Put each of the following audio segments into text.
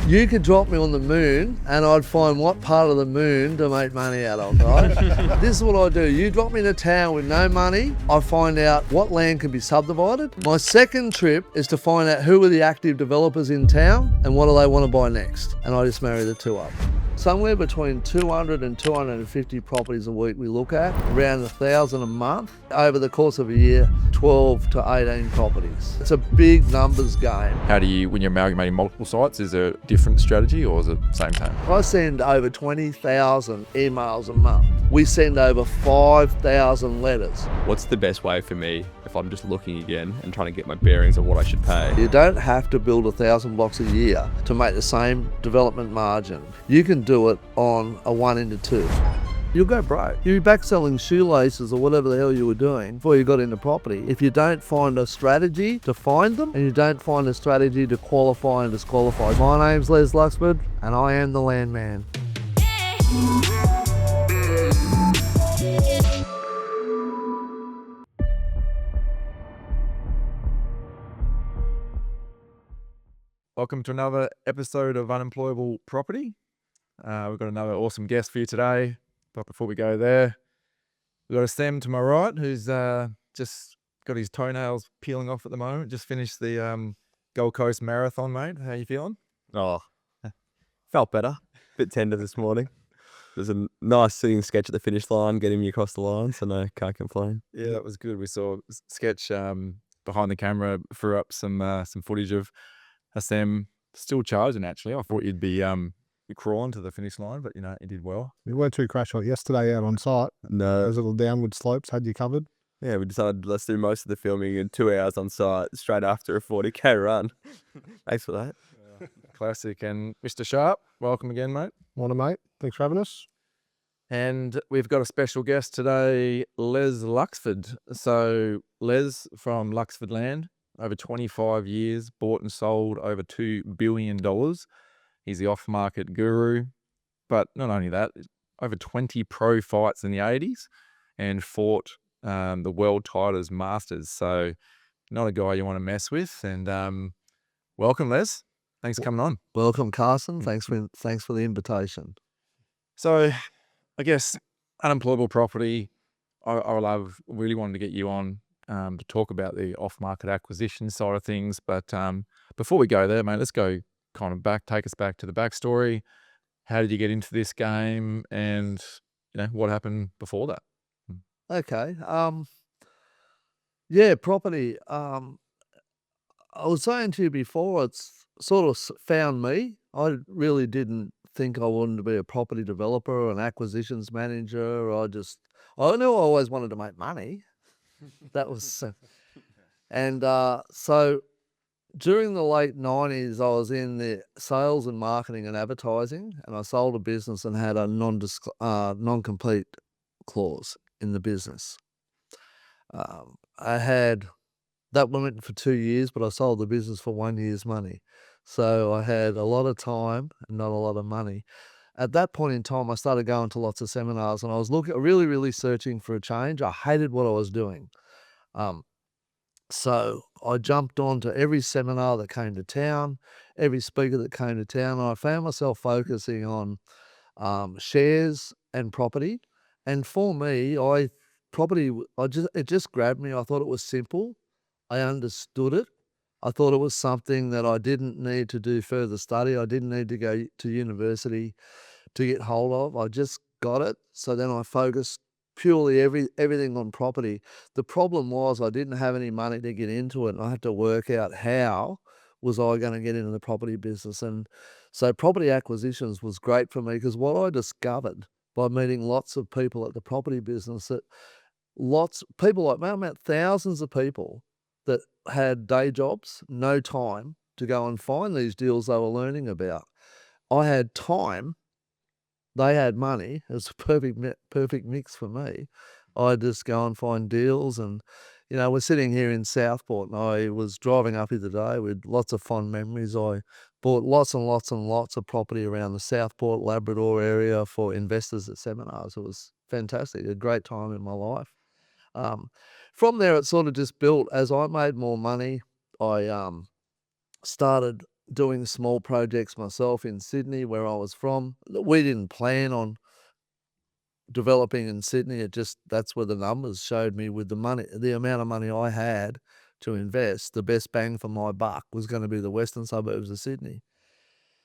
You could drop me on the moon and I'd find what part of the moon to make money out of, right? This is what I do. You drop me in a town with no money, I find out what land can be subdivided. My second trip is to find out who are the active developers in town and what do they want to buy next. And I just marry the two up. Somewhere between 200 and 250 properties a week we look at, around 1,000 a month. Over the course of a year, 12 to 18 properties. It's a big numbers game. How do you, when you're amalgamating multiple sites, is there a different strategy or is it the same time? I send over 20,000 emails a month. We send over 5,000 letters. What's the best way for me if I'm just looking again and trying to get my bearings of what I should pay? You don't have to build 1,000 blocks a year to make the same development margin. You can do it on a 1 into 2. You'll go broke. You'll be back selling shoelaces or whatever the hell you were doing before you got into property. If you don't find a strategy to find them and you don't find a strategy to qualify and disqualify. My name's Les Luxford and I am the landman. Welcome to another episode of Unemployable Property. We've got another awesome guest for you today. But before we go there, we've got a Sam to my right who's just got his toenails peeling off at the moment. Just finished the Gold Coast Marathon, mate. How you feeling? Oh, felt better. Bit tender this morning. There's a nice sitting sketch at the finish line, getting me across the line, so no, can't complain. Yeah, that was good. We saw Sketch behind the camera, threw up some footage of Sam still charging, actually. I thought you'd be crawling to the finish line, but, you know, you did well. We weren't too crash hot yesterday out on site. No. Those little downward slopes had you covered. Yeah, we decided let's do most of the filming in 2 hours on site, straight after a 40k run. Thanks for that. Classic. And Mr. Sharp, welcome again, mate. Morning, mate. Thanks for having us. And we've got a special guest today, Les Luxford. So Les from Luxford Land, over 25 years, bought and sold over $2 billion. He's the off-market guru. But not only that, over 20 pro fights in the 80s and fought the world titles masters. So not a guy you want to mess with. And welcome, Les. Thanks for coming on. Welcome, Carson. Thanks for the invitation. So I guess unemployable property, I really wanted to get you on to talk about the off-market acquisition side of things. But before we go there, mate, let's go kind of take us back to the backstory. How did you get into this game and, you know, what happened before that? Okay. Yeah, property. I was saying to you before, it's sort of found me. I really didn't think I wanted to be a property developer or an acquisitions manager. I knew I always wanted to make money. That was, and so during the late 90s, I was in the sales and marketing and advertising, and I sold a business and had a non-compete clause in the business. That went for 2 years, but I sold the business for 1 year's money. So I had a lot of time and not a lot of money. At that point in time, I started going to lots of seminars and I was really, really searching for a change. I hated what I was doing. So I jumped on to every seminar that came to town, every speaker that came to town, and I found myself focusing on shares and property. And for me, it just grabbed me. I thought it was simple. I understood it. I thought it was something that I didn't need to do further study. I didn't need to go to university to get hold of. I just got it. So then I focused purely everything on property. The problem was I didn't have any money to get into it, and I had to work out how was I going to get into the property business. And so property acquisitions was great for me because what I discovered by meeting lots of people at the property business, that people like me, I met thousands of people that had day jobs, no time to go and find these deals they were learning about. I had time, they had money. It was a perfect mix for me. I'd just go and find deals, and, you know, we're sitting here in Southport, and I was driving up here today with lots of fond memories. I bought lots and lots and lots of property around the Southport, Labrador area for investors at seminars. It was fantastic, a great time in my life. From there, it sort of just built. As I made more money, I started doing small projects myself in Sydney, where I was from. We didn't plan on developing in Sydney. It just, that's where the numbers showed me with the money, the amount of money I had to invest, the best bang for my buck was going to be the western suburbs of Sydney.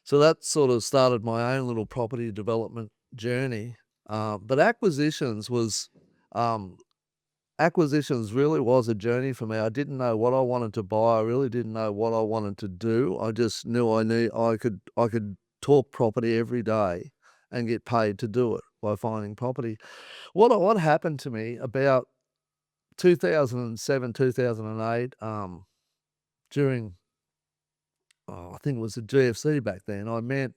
So that sort of started my own little property development journey. But acquisitions really was a journey for me. I didn't know what I wanted to buy. I really didn't know what I wanted to do. I just knew I could talk property every day and get paid to do it by finding property. What happened to me about 2007, 2008, during, I think it was the GFC back then, I met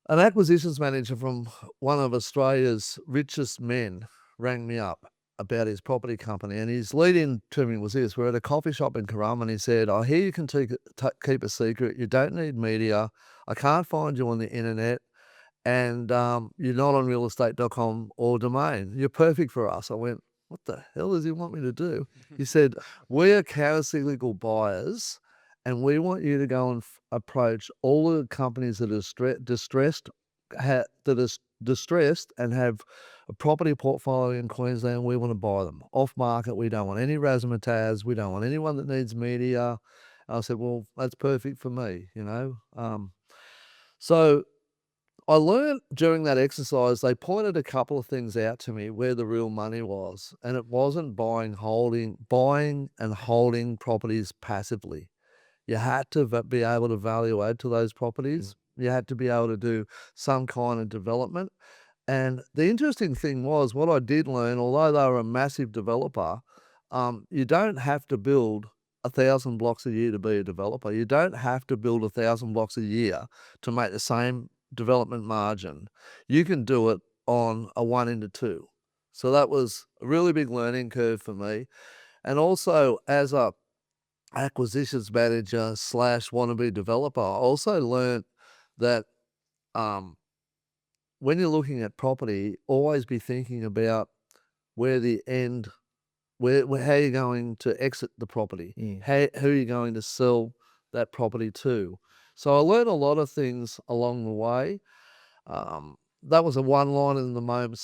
an acquisitions manager from one of Australia's richest men rang me up about his property company, and his lead-in to me was this: we're at a coffee shop in Currum, and he said, I hear you can keep a secret, you don't need media, I can't find you on the internet, and you're not on realestate.com or Domain. You're perfect for us. I went, what the hell does he want me to do? He said, we are counter-cyclical buyers, and we want you to go and approach all the companies that are distressed and have a property portfolio in Queensland. We want to buy them off market. We don't want any razzmatazz. We don't want anyone that needs media. I said, well, that's perfect for me, you know. So I learned during that exercise, they pointed a couple of things out to me where the real money was, and it wasn't buying and holding properties passively. You had to be able to value add to those properties. You had to be able to do some kind of development. And the interesting thing was, what I did learn, although they were a massive developer, you don't have to build 1,000 blocks a year to be a developer. You don't have to build 1,000 blocks a year to make the same development margin. You can do it on a 1:2. So that was a really big learning curve for me. And also, as a acquisitions manager / wannabe developer, I also learned that when you're looking at property, always be thinking about where the end, how you're going to exit the property, who you're going to sell that property to. So I learned a lot of things along the way. That was a one line in the moment,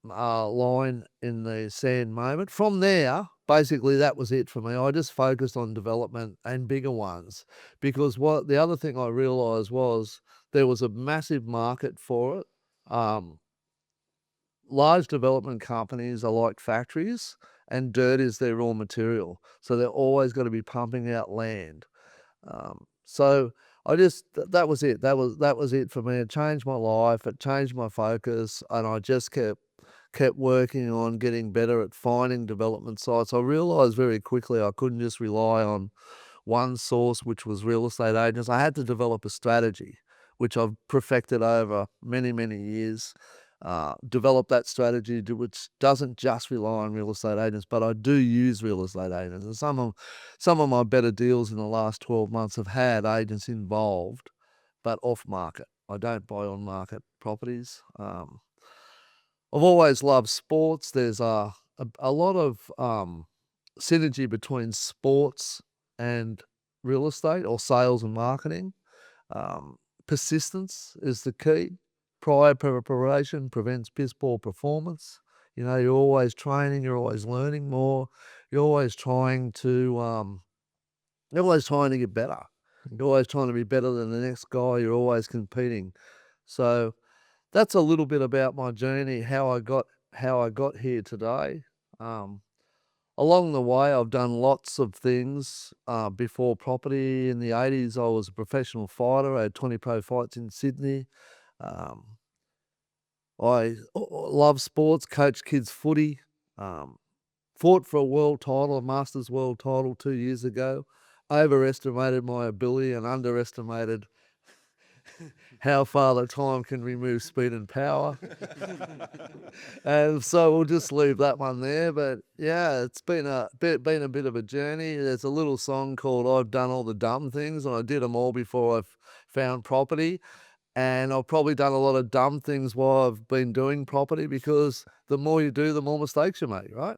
line in the sand moment. From there, basically, that was it for me. I just focused on development and bigger ones, because what the other thing I realised was there was a massive market for it. Large development companies are like factories, and dirt is their raw material. So they're always going to be pumping out land. So I just, that was it. That was it for me. It changed my life. It changed my focus, and I just kept working on getting better at finding development sites. I realised very quickly I couldn't just rely on one source, which was real estate agents. I had to develop a strategy, which I've perfected over many, many years. Develop that strategy which doesn't just rely on real estate agents, but I do use real estate agents. And some of my better deals in the last 12 months have had agents involved, but off market. I don't buy on market properties. I've always loved sports. There's a lot of synergy between sports and real estate, or sales and marketing. Persistence is the key. Prior preparation prevents piss poor performance. You know, you're always training, you're always learning more, you're always trying to get better. You're always trying to be better than the next guy. You're always competing. So that's a little bit about my journey, how I got here today. Along the way, I've done lots of things before property. In the 80s, I was a professional fighter. I had 20 pro fights in Sydney. I love sports, coached kids footy, fought for a world title, a Masters world title 2 years ago. Overestimated my ability and underestimated how far the time can remove speed and power. And so we'll just leave that one there. But yeah, it's been a bit of a journey. There's a little song called I've Done All the Dumb Things, and I did them all before I found property. And I've probably done a lot of dumb things while I've been doing property, because the more you do, the more mistakes you make, right?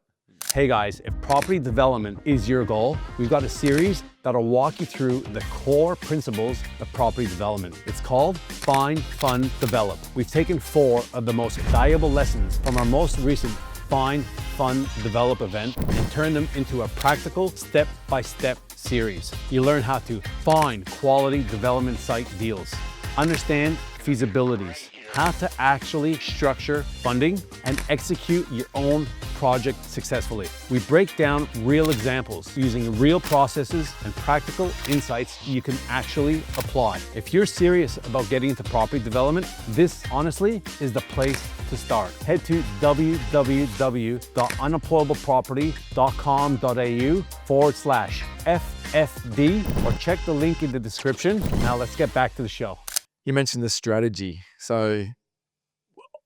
Hey guys, if property development is your goal, we've got a series that'll walk you through the core principles of property development. It's called Find, Fund, Develop. We've taken 4 of the most valuable lessons from our most recent Find, Fund, Develop event and turned them into a practical step-by-step series. You learn how to find quality development site deals, understand feasibilities, how to actually structure funding and execute your own project successfully. We break down real examples using real processes and practical insights you can actually apply. If you're serious about getting into property development, this honestly is the place to start. Head to www.unemployableproperty.com.au/FFD or check the link in the description. Now let's get back to the show. You mentioned the strategy. So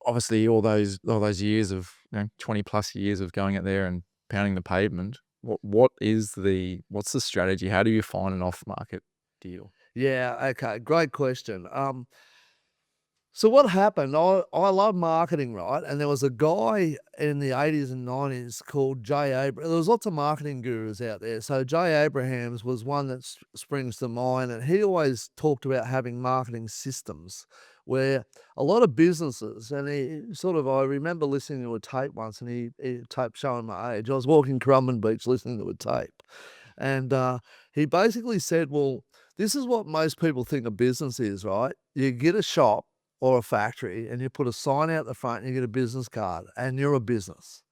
obviously all those years of 20 plus years of going out there and pounding the pavement. What's the strategy? How do you find an off market deal? Yeah, okay, great question. So what happened, I love marketing, right? And there was a guy in the 80s and 90s called Jay Abrahams. There was lots of marketing gurus out there. So Jay Abrahams was one that springs to mind. And he always talked about having marketing systems where a lot of businesses, and I remember listening to a tape once, and he tape showing my age. I was walking Currumbin Beach listening to a tape. And he basically said, well, this is what most people think a business is, right? You get a shop or a factory and you put a sign out the front and you get a business card and you're a business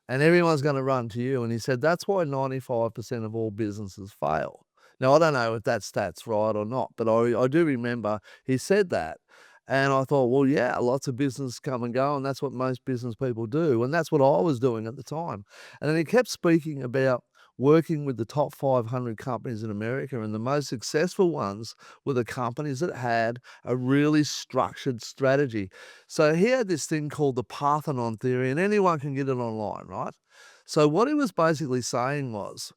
and everyone's going to run to you. And he said, that's why 95% of all businesses fail. Now, I don't know if that stat's right or not, but I do remember he said that. And I thought, well, yeah, lots of business come and go, and that's what most business people do. And that's what I was doing at the time. And then he kept speaking about working with the top 500 companies in America, and the most successful ones were the companies that had a really structured strategy. So he had this thing called the Parthenon theory, and anyone can get it online, right? So what he was basically saying was,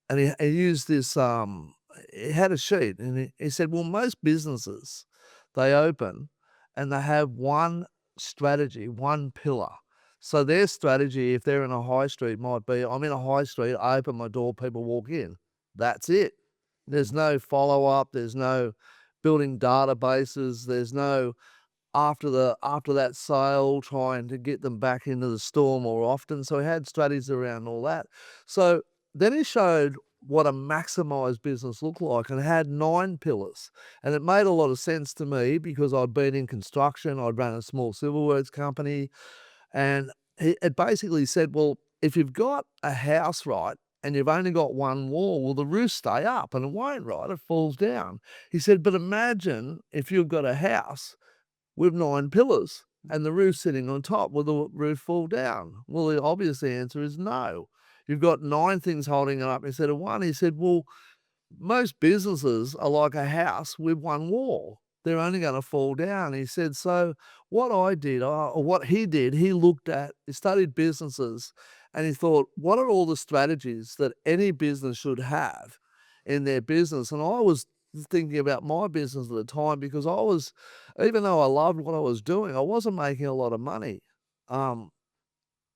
and he used this, he had a sheet, and he said, well, most businesses, they open and they have one strategy, one pillar. So their strategy, if they're in a high street, might be, I'm in a high street, I open my door, people walk in. That's it. There's no follow-up, there's no building databases, there's no after that sale trying to get them back into the store more often. So he had strategies around all that. So then he showed what a maximized business looked like, and it had 9 pillars. And it made a lot of sense to me because I'd been in construction, I'd run a small civil works company, and it basically said, well, if you've got a house, right, and you've only got one wall, well, the roof stay up and it won't, right? It falls down. He said, but imagine if you've got a house with 9 pillars and the roof sitting on top, will the roof fall down? Well, the obvious answer is no. You've got 9 things holding it up instead of one. He said, well, most businesses are like a house with one wall. They're only going to fall down. He said, so what I did, or what he did, he studied businesses, and he thought, what are all the strategies that any business should have in their business? And I was thinking about my business at the time because even though I loved what I was doing, I wasn't making a lot of money.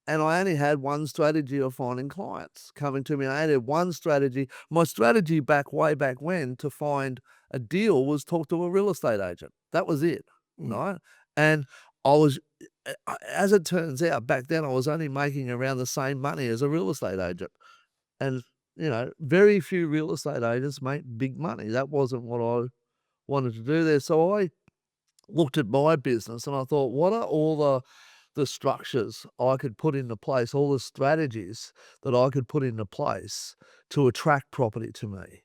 And I only had one strategy of finding clients coming to me. I only had one strategy. My strategy way back when to find a deal was talk to a real estate agent. That was it, right? And I was, as it turns out, back then I was only making around the same money as a real estate agent. And, very few real estate agents make big money. That wasn't what I wanted to do there. So I looked at my business and I thought, what are all the structures I could put into place, all the strategies that I could put into place to attract property to me?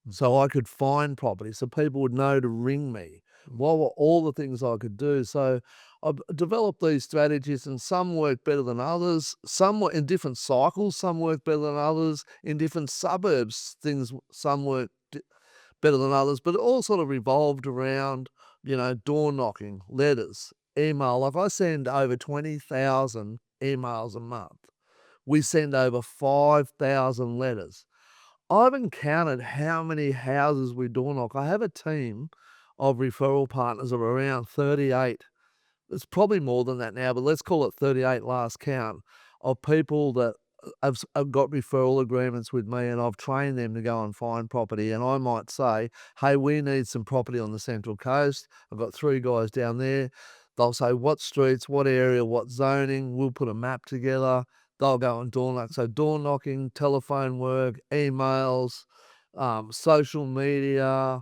So I could find property, so people would know to ring me. What were all the things I could do? So I developed these strategies, and some worked better than others. Some were in different cycles. Some worked better than others. In different suburbs, some worked better than others, but it all sort of revolved around, door knocking, letters, email. Like I send over 20,000 emails a month. We send over 5,000 letters. I haven't counted how many houses we door knock. I have a team of referral partners of around 38. It's probably more than that now, but let's call it 38 last count of people that have got referral agreements with me, and I've trained them to go and find property. And I might say, hey, we need some property on the Central Coast. I've got 3 guys down there. They'll say what streets, what area, what zoning. We'll put a map together. They'll go and door knock. So door knocking, telephone work, emails, social media,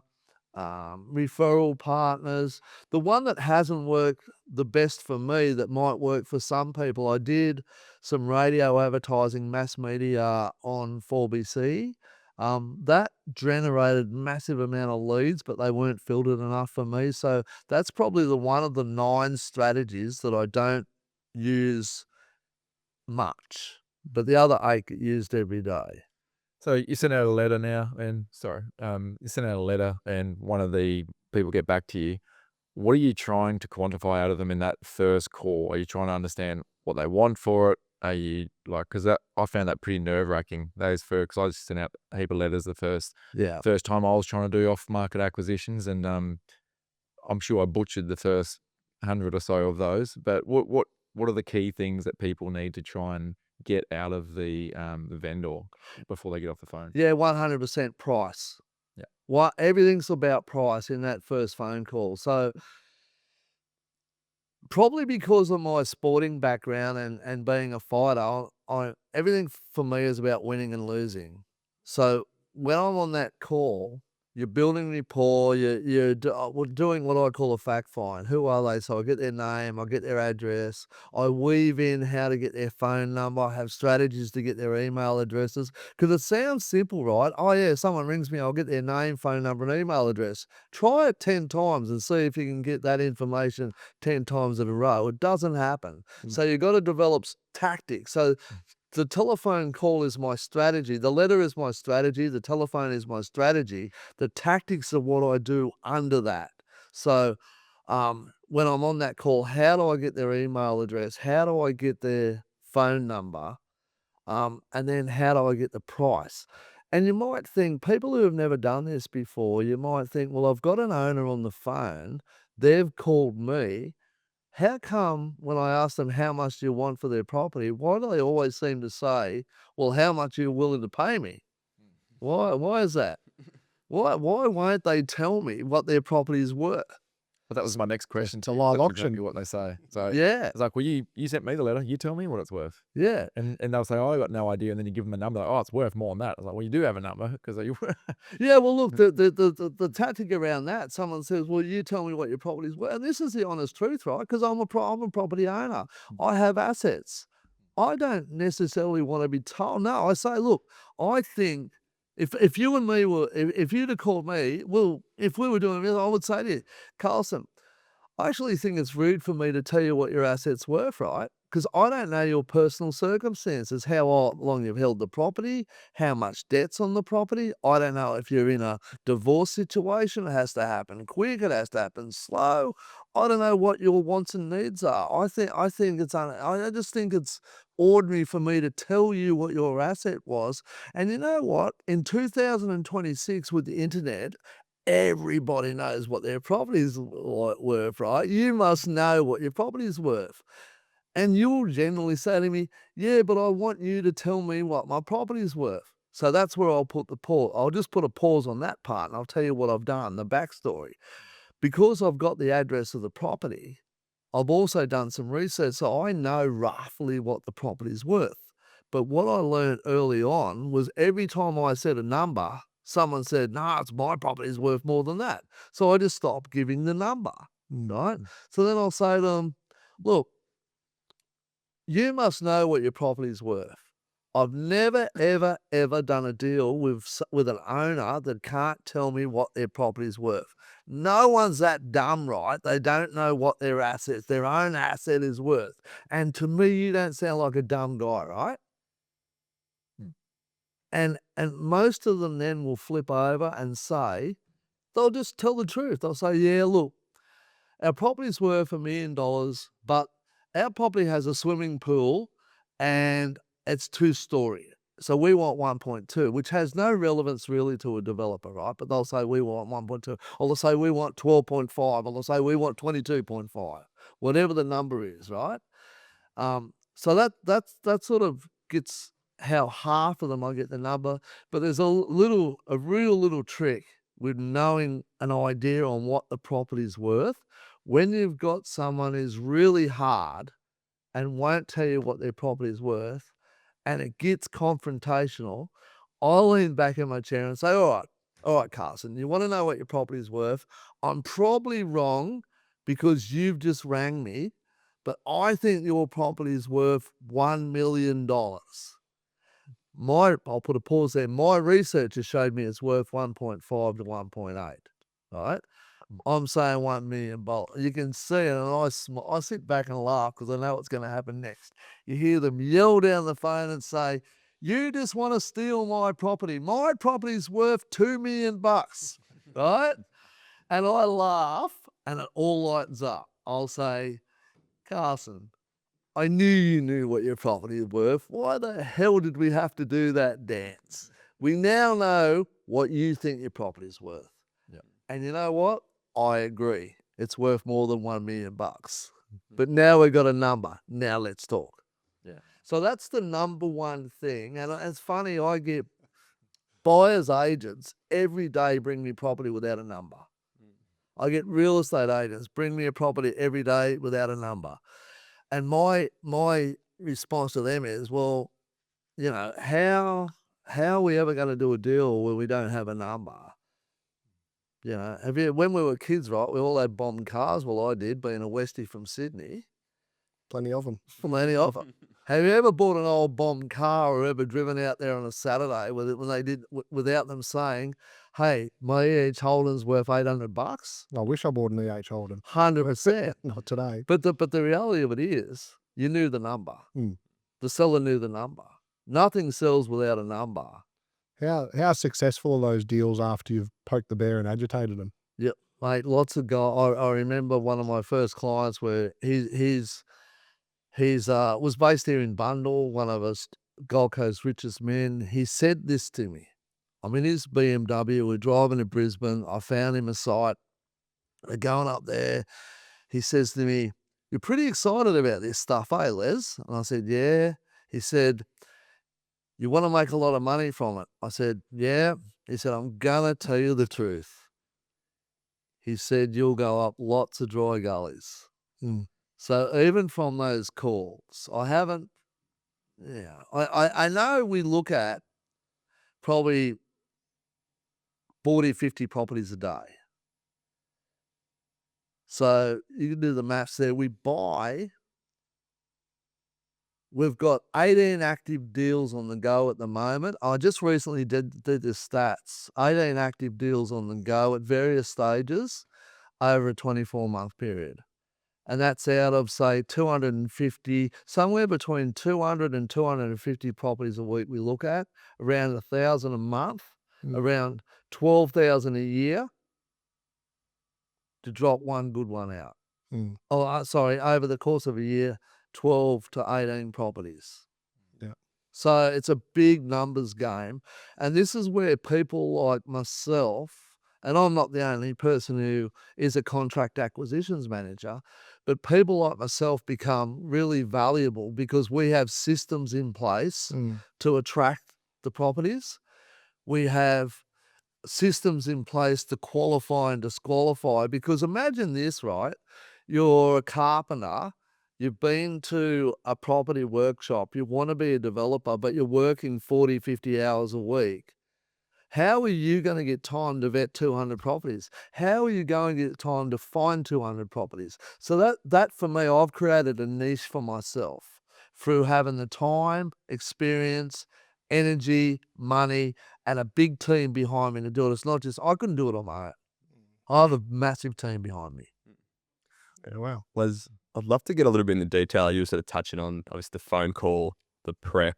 referral partners. The one that hasn't worked the best for me that might work for some people, I did some radio advertising, mass media on 4BC. That generated massive amount of leads, but they weren't filtered enough for me. So that's probably one of the 9 strategies that I don't use much, but the other 8 get used every day. So you send out a letter now, and you send out a letter, and one of the people get back to you. What are you trying to quantify out of them in that first call? Are you trying to understand what they want for it? Are you like, because I found that pretty nerve wracking. Those first, because I just sent out a heap of letters the first time I was trying to do off market acquisitions, and I'm sure I butchered the first 100 or so of those. But what are the key things that people need to try and get out of the vendor before they get off the phone? Yeah, 100% price. Yeah. Everything's about price in that first phone call. So probably because of my sporting background and being a fighter, everything for me is about winning and losing. So when I'm on that call, you're building rapport, we're doing what I call a fact find. Who are they? So I get their name, I get their address, I weave in how to get their phone number, I have strategies to get their email addresses. Because it sounds simple, right? Oh yeah, someone rings me, I'll get their name, phone number, and email address. Try it 10 times and see if you can get that information 10 times in a row. It doesn't happen. So you've got to develop tactics. So the telephone call is my strategy. The letter is my strategy. The telephone is my strategy. The tactics are what I do under that. So when I'm on that call, how do I get their email address? How do I get their phone number? And then how do I get the price? And you might think, people who have never done this before, you might think, well, I've got an owner on the phone. They've called me. How come when I ask them how much do you want for their property, why do they always seem to say, well, how much are you willing to pay me? Why is that? Why won't they tell me what their property is worth? But that was my next question. It's a live That's auction. exactly what they say. So Yeah, it's like, well, you sent me the letter. You tell me what it's worth. yeah. And they'll say, oh, I got no idea. And then you give them a number. Like, oh, it's worth more than that. I was like, well, you do have a number because you. Yeah, well, look, the tactic around that, someone says, well, you tell me what your property's worth. And this is the honest truth, right? Because I'm a property owner. I have assets. I don't necessarily want to be told. No, I say, look, I think if you and me were, if you'd have called me, well, if we were doing this, I would say to you, Carson, I actually think it's rude for me to tell you what your assets worth, right? Because I don't know your personal circumstances, how long you've held the property, how much debt's on the property. I don't know if you're in a divorce situation. It has to happen quick. It has to happen slow. I don't know what your wants and needs are. I just think it's ordinary for me to tell you what your asset was. And you know what? In 2026 with the internet, everybody knows what their property's worth, right? You must know what your property's worth. And you'll generally say to me, yeah, but I want you to tell me what my property's worth. So that's where I'll put the pause. I'll just put a pause on that part and I'll tell you what I've done, the backstory. Because I've got the address of the property, I've also done some research, so I know roughly what the property's worth. But what I learned early on was every time I said a number, someone said, nah, it's my property's worth more than that. So I just stopped giving the number, right? So then I'll say to them, look, you must know what your property's worth. I've never, ever, ever done a deal with an owner that can't tell me what their property's worth. No one's that dumb, right? They don't know what their own asset is worth. And to me, you don't sound like a dumb guy, right? And most of them then will flip over and say, they'll just tell the truth. They'll say, yeah, look, our property's worth $1 million, but our property has a swimming pool and it's 2-story. So we want 1.2, which has no relevance really to a developer, right? But they'll say we want 1.2, or they'll say we want 12.5, or they'll say we want 22.5, whatever the number is, right? So that sort of gets how half of them I get the number, but there's a real little trick with knowing an idea on what the property's worth. When you've got someone who's really hard and won't tell you what their property is worth, and it gets confrontational, I'll lean back in my chair and say, all right, Carson, you want to know what your property is worth? I'm probably wrong because you've just rang me, but I think your property is worth $1 million. I'll put a pause there. My research has showed me it's worth 1.5 to 1.8. Right? I'm saying $1 million. You can see it, and I sit back and laugh because I know what's going to happen next. You hear them yell down the phone and say, "You just want to steal my property. My property's worth $2 million." Right? And I laugh, and it all lightens up. I'll say, "Carson, I knew you knew what your property is worth. Why the hell did we have to do that dance? We now know what you think your property is worth." Yeah. And you know what? I agree. It's worth more than $1 million. But now we've got a number. Now let's talk. Yeah. So that's the number one thing. And it's funny, I get buyers agents every day bring me property without a number. I get real estate agents bring me a property every day without a number. And my response to them is, well, you know, how are we ever going to do a deal where we don't have a number? You know, when we were kids, right, we all had bombed cars. Well, I did, being a Westie from Sydney. Plenty of them. Plenty of them. Have you ever bought an old bombed car or ever driven out there on a Saturday without them saying, "Hey, my EH Holden's worth $800"? I wish I bought an EH Holden. 100%. Not today. But the reality of it is, you knew the number. Mm. The seller knew the number. Nothing sells without a number. How successful are those deals after you've poked the bear and agitated them? Yep, mate. Lots of guys. I remember one of my first clients where he's was based here in Bundall, one of us Gold Coast richest men. He said this to me. I'm in his BMW. We're driving to Brisbane. I found him a site. We're going up there. He says to me, "You're pretty excited about this stuff, eh, Les?" And I said, "Yeah." He said, "You want to make a lot of money from it?" I said, "Yeah." He said, "I'm going to tell you the truth." He said, "You'll go up lots of dry gullies." Mm. So even from those calls, I know we look at probably 40, 50 properties a day. So you can do the maths there. We've got 18 active deals on the go at the moment. I just recently did the stats. 18 active deals on the go at various stages over a 24-month period. And that's out of, say, 250, somewhere between 200 and 250 properties a week we look at, around 1,000 a month, around 12,000 a year to drop one good one out. Over the course of a year, 12 to 18 properties. Yeah. So it's a big numbers game. And this is where people like myself, and I'm not the only person who is a contract acquisitions manager, but people like myself become really valuable because we have systems in place to attract the properties. We have systems in place to qualify and disqualify, because imagine this, right? You're a carpenter, you've been to a property workshop, you want to be a developer, but you're working 40, 50 hours a week. How are you going to get time to vet 200 properties? How are you going to get time to find 200 properties? So that for me, I've created a niche for myself through having the time, experience, energy, money, and a big team behind me to do it. It's not just, I couldn't do it on my own. I have a massive team behind me. Yeah, wow. Les, I'd love to get a little bit into detail. You were sort of touching on, obviously, the phone call, the prep.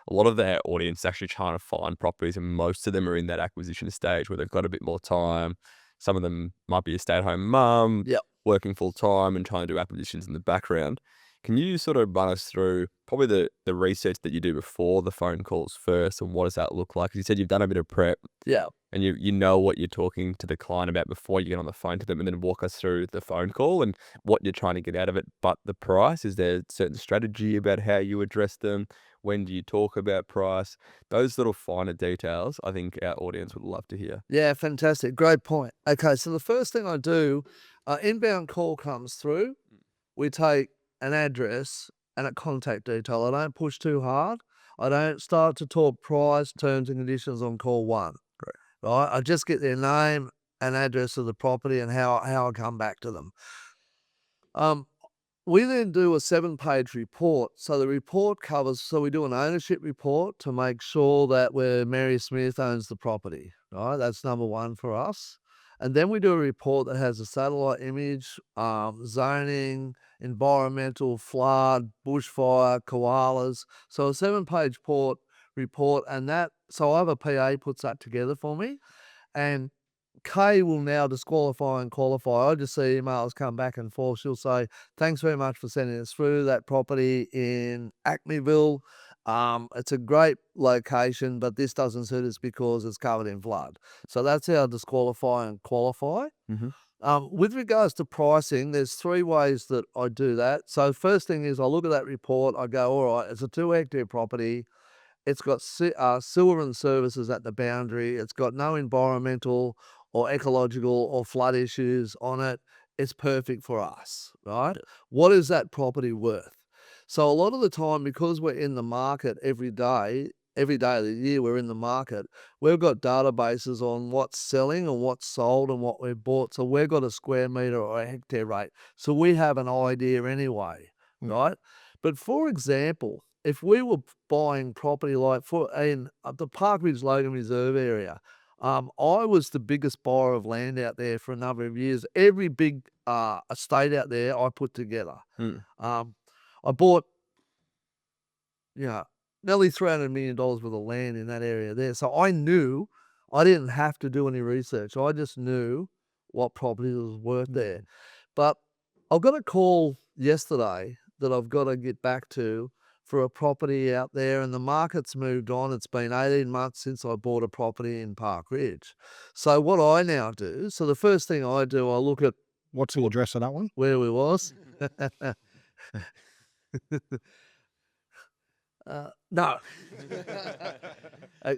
A lot of their audience is actually trying to find properties, and most of them are in that acquisition stage where they've got a bit more time. Some of them might be a stay-at-home mum, working full-time and trying to do acquisitions in the background. Can you sort of run us through probably the research that you do before the phone calls first, and what does that look like? Because you said you've done a bit of prep. Yeah. And you know what you're talking to the client about before you get on the phone to them, and then walk us through the phone call and what you're trying to get out of it. But the price, is there a certain strategy about how you address them? When do you talk about price? Those little finer details, I think our audience would love to hear. Yeah, fantastic. Great point. Okay, so the first thing I do, inbound call comes through. We take an address and a contact detail. I don't push too hard. I don't start to talk price, terms and conditions on call one. Great. Right? I just get their name and address of the property and how I come back to them. We then do a 7-page report. So the report covers, so we do an ownership report to make sure that where Mary Smith owns the property, right? That's number one for us. And then we do a report that has a satellite image, zoning, environmental, flood, bushfire, koalas. So a 7-page report, and that, so I have a PA puts that together for me. And Kay will now disqualify and qualify. I just see emails come back and forth. She'll say, thanks very much for sending us through that property in Acmeville. It's a great location, but this doesn't suit us because it's covered in flood. So that's how I disqualify and qualify. With regards to pricing, there's 3 ways that I do that. So first thing is I look at that report. I go, all right, it's a 2-hectare property. It's got sewer and services at the boundary. It's got no environmental or ecological or flood issues on it. It's perfect for us, right? What is that property worth? So a lot of the time, because we're in the market every day of the year we're in the market, we've got databases on what's selling and what's sold and what we've bought. So we've got a square metre or a hectare rate. So we have an idea anyway, right? But for example, if we were buying property like in the Park Ridge Logan Reserve area, I was the biggest buyer of land out there for a number of years. Every big estate out there I put together. I bought, nearly $300 million worth of land in that area there. So I knew I didn't have to do any research. I just knew what property was worth there. But I've got a call yesterday that I've got to get back to for a property out there, and the market's moved on. It's been 18 months since I bought a property in Park Ridge. So what I now do, so the first thing I do, I look at What's the address of that one? where we was. No.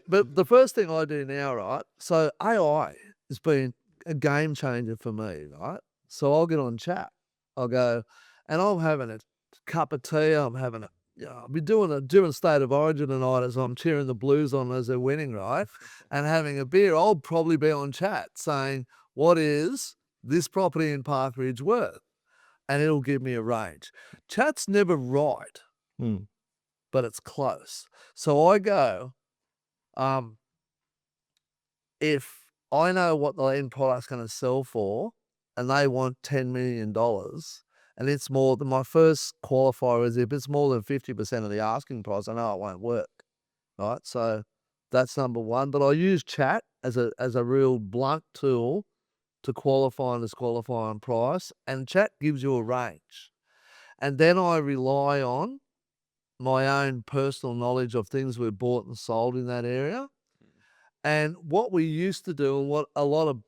But the first thing I do now, right? So AI has been a game changer for me, right? So I'll get on chat. I'll go, and I'm having a cup of tea. I'm having I'll be doing State of Origin tonight as I'm cheering the Blues on as they're winning, right? And having a beer. I'll probably be on chat saying, what is this property in Park Ridge worth? And it'll give me a range. Chat's never right, but it's close. So I go, if I know what the end product's going to sell for and they want $10 million, and it's more than my first qualifier is if it's more than 50% of the asking price, I know it won't work, right? So that's number one. But I use chat as a real blunt tool to qualify and disqualify on price, and chat gives you a range. And then I rely on my own personal knowledge of things we've bought and sold in that area. And what we used to do, and what a lot of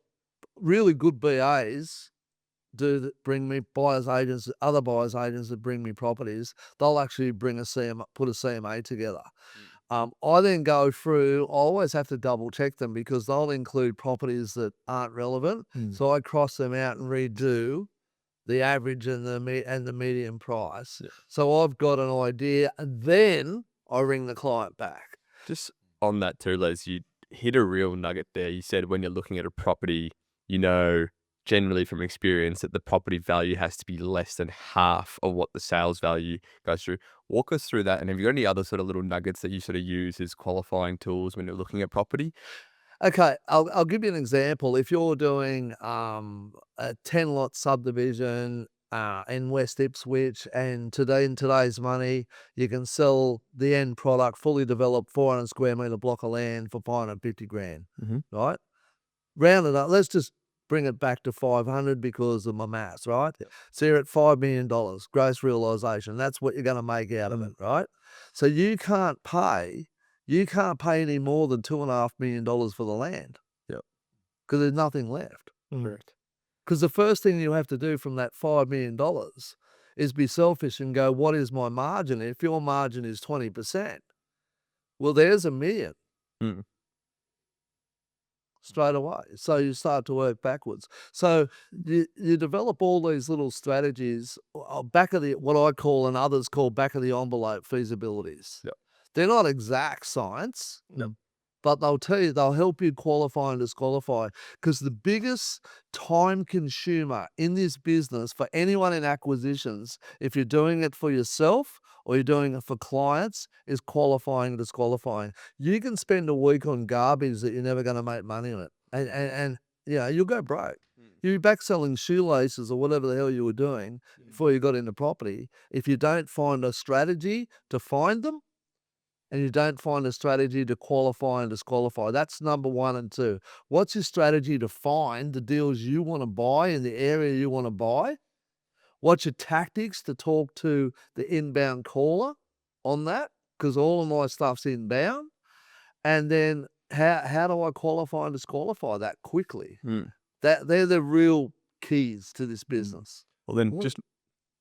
really good BAs do that bring me buyers agents, other buyers agents that bring me properties, they'll actually bring put a CMA together. I then go through, I always have to double check them because they'll include properties that aren't relevant. So I cross them out and redo the average and the median price. So I've got an idea, and then I ring the client back. Just on that too, Les, you hit a real nugget there. You said when you're looking at a property, generally from experience that the property value has to be less than half of what the sales value goes through. Walk us through that. And have you got any other sort of little nuggets that you sort of use as qualifying tools when you're looking at property? Okay, I'll give you an example. If you're doing a 10-lot subdivision in West Ipswich, and in today's money, you can sell the end product, fully developed 400 square metre block of land for $550,000, right? Round it up. Let's just bring it back to 500 because of my maths, right? So you're at $5 million gross realisation. That's what you're going to make out of it, right? So you can't pay any more than $2.5 million for the land. Because there's nothing left. Correct. Because the first thing you have to do from that $5 million is be selfish and go, what is my margin? If your margin is 20%, Well, there's $1 million. Mm. Straight away. So you start to work backwards. So you develop all these little strategies back of the, what I call and others call back of the envelope feasibilities. Yep. They're not exact science, Yep. but they'll tell you, they'll help you qualify and disqualify. Because the biggest time consumer in this business for anyone in acquisitions, if you're doing it for yourself or you're doing it for clients, is qualifying and disqualifying. You can spend a week on garbage that you're never going to make money on it. And you'll go broke. You're back selling shoelaces or whatever the hell you were doing before you got into property. If you don't find a strategy to find them, and you don't find a strategy to qualify and disqualify. That's number 1 and 2. What's your strategy to find the deals you want to buy in the area you want to buy? What's your tactics to talk to the inbound caller on that? Because all of my stuff's inbound. And then how do I qualify and disqualify that quickly? They're the real keys to this business. Well, then just,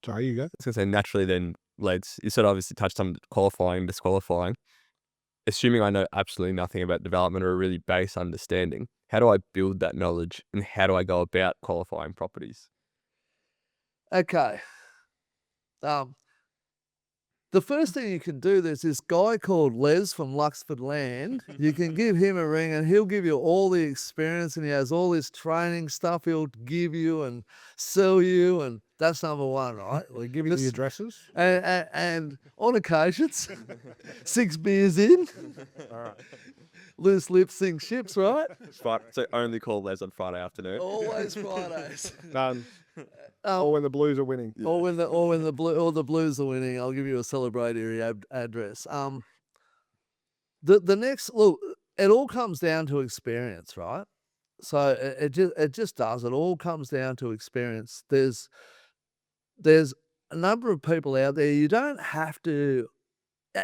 Sorry, you go. I was going to say, naturally then, Leds, you sort of obviously touched on qualifying, disqualifying. Assuming I know absolutely nothing about development or a really base understanding, how do I build that knowledge and how do I go about qualifying properties? Okay. The first thing you can do, there's this guy called Les from Luxford Land. You can give him a ring and he'll give you all the experience and he has all this training stuff he'll give you and sell you, and that's number 1, right? We'll give you the addresses. And on occasions, 6 beers in, All right. loose lips sink ships, right? So only call Les on Friday afternoon. Always Fridays. Done. Or when the Blues are winning. Or when the Blues are winning, I'll give you a celebratory address. The next look, it all comes down to experience, right? So it just does. It all comes down to experience. There's a number of people out there. You don't have to.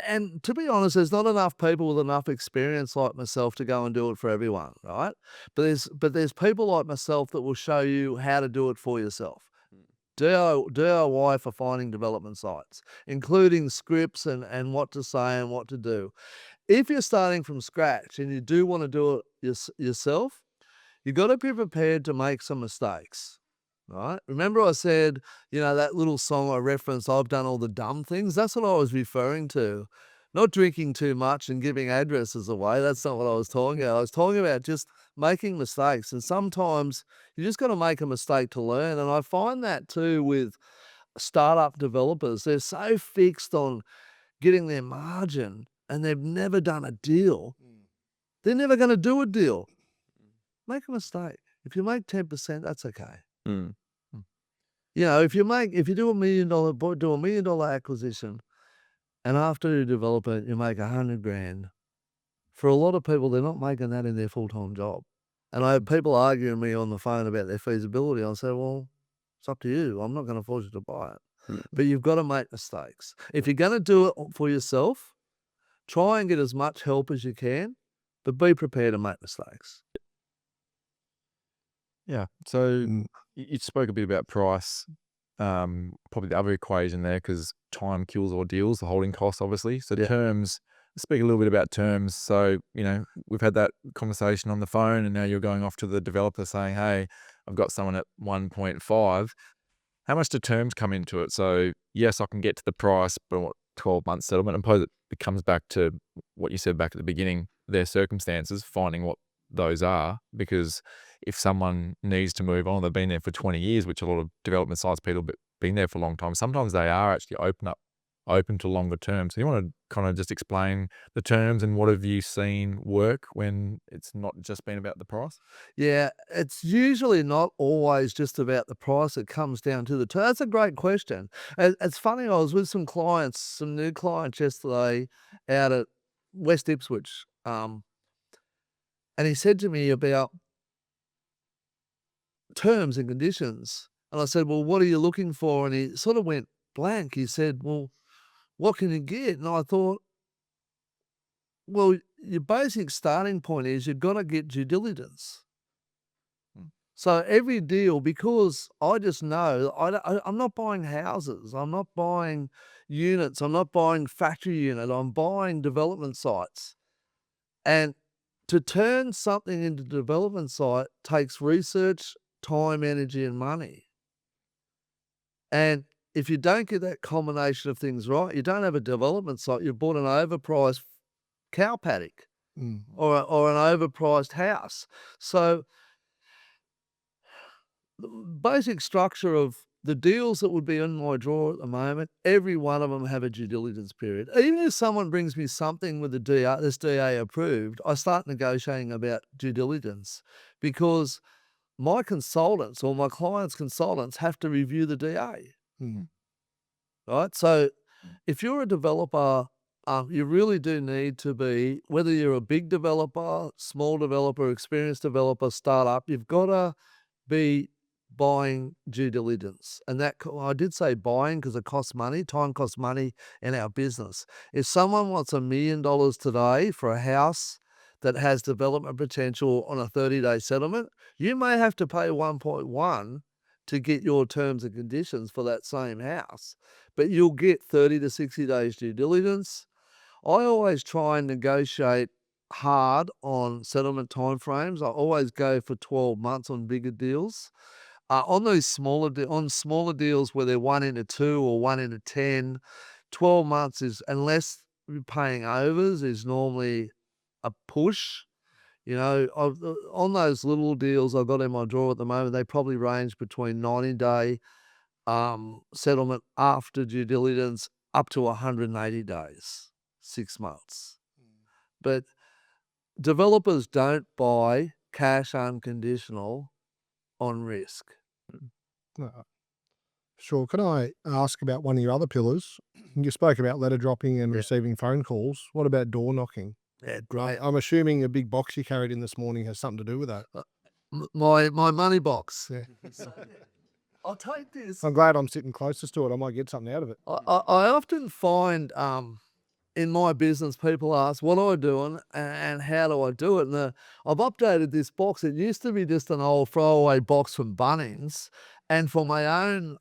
And to be honest, there's not enough people with enough experience like myself to go and do it for everyone, right? But there's people like myself that will show you how to do it for yourself. DIY for finding development sites, including scripts and what to say and what to do. If you're starting from scratch and you do want to do it yourself, you've got to be prepared to make some mistakes. Right? Remember I said, that little song I referenced, I've done all the dumb things? That's what I was referring to. Not drinking too much and giving addresses away. That's not what I was talking about. I was talking about just making mistakes. And sometimes you just got to make a mistake to learn. And I find that too with startup developers. They're so fixed on getting their margin and they've never done a deal. They're never going to do a deal. Make a mistake. If you make 10%, that's okay. If you do $1 million acquisition, and after you develop it, you make $100,000. For a lot of people, they're not making that in their full-time job. And I have people arguing with me on the phone about their feasibility. I say, well, it's up to you. I'm not going to force you to buy it. But you've got to make mistakes. If you're going to do it for yourself, try and get as much help as you can, but be prepared to make mistakes. Yeah. So you spoke a bit about price, probably the other equation there, because time kills all deals, the holding costs, obviously. So terms, let's speak a little bit about terms. So, we've had that conversation on the phone and now you're going off to the developer saying, hey, I've got someone at 1.5. How much do terms come into it? So yes, I can get to the price, but what, 12 months settlement? I suppose it comes back to what you said back at the beginning, their circumstances, finding what those are, because if someone needs to move on, they've been there for 20 years, which a lot of development sites people have been there for a long time. Sometimes they are actually open to longer terms. So you want to kind of just explain the terms and what have you seen work when it's not just been about the price? Yeah, it's usually not always just about the price. It comes down to the terms. That's a great question. It's funny, I was with some new clients yesterday out at West Ipswich. And he said to me about terms and conditions. And I said, well, what are you looking for? And he sort of went blank. He said, well, what can you get? And I thought, well, your basic starting point is you've got to get due diligence. So every deal, because I just know I'm not buying houses, I'm not buying units, I'm not buying factory unit, I'm buying development sites. And to turn something into a development site takes research, time, energy, and money. And if you don't get that combination of things right, you don't have a development site, you've bought an overpriced cow paddock Mm. or an overpriced house. So the basic structure of the deals that would be in my drawer at the moment, every one of them have a due diligence period. Even if someone brings me something with the DA, this DA approved, I start negotiating about due diligence because my consultants or my clients' consultants have to review the DA. Mm. Right? So if you're a developer, you really do need to be, whether you're a big developer, small developer, experienced developer, startup, you've got to be buying due diligence. And that, I did say buying because it costs money. Time costs money in our business. If someone wants $1 million today for a house that has development potential on a 30-day settlement, you may have to pay 1.1 to get your terms and conditions for that same house. But you'll get 30 to 60 days due diligence. I always try and negotiate hard on settlement timeframes. I always go for 12 months on bigger deals. On those smaller deals where they're 1 into 2 or 1 into 10, 12 months is, unless you're paying overs, is normally a push. You know, on those little deals I've got in my drawer at the moment, they probably range between 90-day settlement after due diligence up to 180 days, 6 months. But developers don't buy cash unconditional on risk. Sure. Can I ask about one of your other pillars? You spoke about letter dropping and Yeah. receiving phone calls. What about door knocking? Yeah, great. I'm assuming a big box you carried in this morning has something to do with that. My money box. Yeah. I'll take this. I'm glad I'm sitting closest to it. I might get something out of it. I often find in my business, people ask, what am I doing and how do I do it? And I've updated this box. It used to be just an old throwaway box from Bunnings. And for my own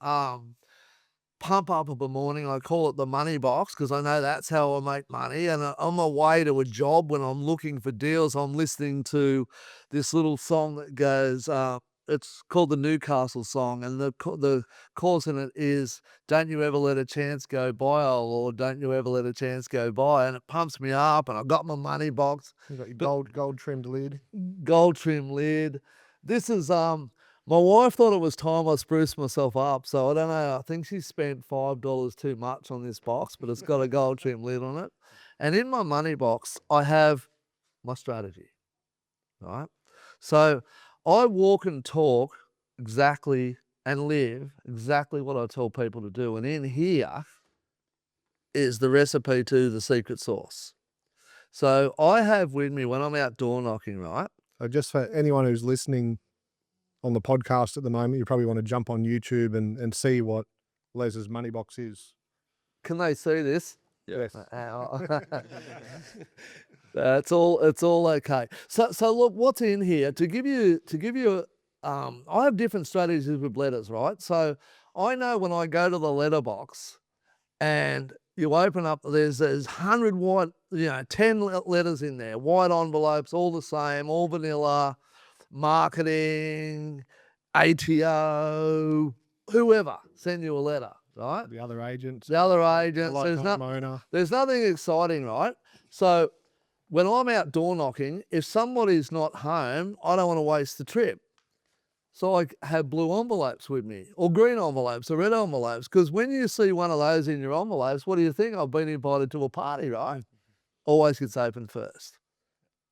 pump up of the morning, I call it the money box because I know that's how I make money. And on my way to a job, when I'm looking for deals, I'm listening to this little song that goes, it's called the Newcastle song, and the chorus in it is, don't you ever let a chance go by, oh Lord, don't you ever let a chance go by. And it pumps me up, and I've got my money box, You got your gold trimmed lid. gold trim lid. This is, my wife thought it was time I spruced myself up, so I don't know, I think she spent $5 too much on this box, but it's got a gold trim lid on it. And in my money box, I have my strategy, right? So I walk and talk exactly and live exactly what I tell people to do. And in here is the recipe to the secret sauce. So I have with me when I'm out door knocking, right? So just for anyone who's listening on the podcast at the moment, you probably want to jump on YouTube and see what Les's money box is. Can they see this? Yes. It's all okay. So look, what's in here to give you. I have different strategies with letters, right? So I know when I go to the letter box, and you open up, there's 100 white, 10 letters in there, white envelopes, all the same, all vanilla, marketing, ATO, whoever send you a letter, right? The other agents. The other agents. Mona. There's nothing exciting, right? So when I'm out door knocking, if somebody's not home, I don't want to waste the trip. So I have blue envelopes with me, or green envelopes, or red envelopes, because when you see one of those in your envelopes, what do you think? I've been invited to a party, right? Always gets opened first,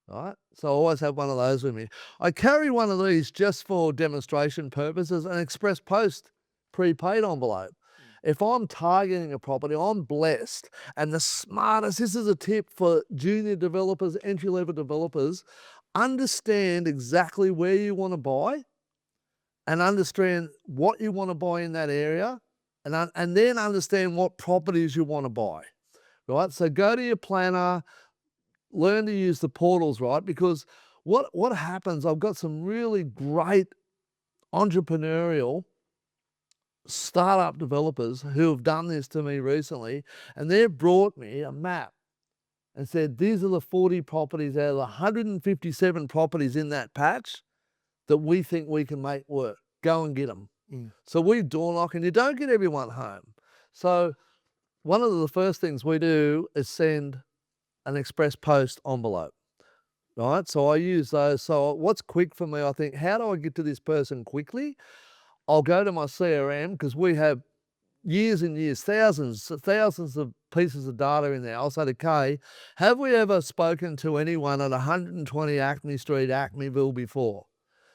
right? So I always have one of those with me. I carry one of these just for demonstration purposes, an express post prepaid envelope. If I'm targeting a property, I'm blessed. And the smartest, this is a tip for junior developers, entry-level developers, understand exactly where you want to buy and understand what you want to buy in that area, and then understand what properties you want to buy, right? So go to your planner, learn to use the portals, right? Because what happens, I've got some really great entrepreneurial startup developers who have done this to me recently, and they've brought me a map and said, these are the 40 properties out of the 157 properties in that patch that we think we can make work. Go and get them. So we door knock, and you don't get everyone home. So one of the first things we do is send an express post envelope, right? So I use those. So what's quick for me, I think, how do I get to this person quickly? I'll go to my CRM, because we have years and years, thousands of pieces of data in there. I'll say to Kay, have we ever spoken to anyone at 120 Acme Street, Acmeville before?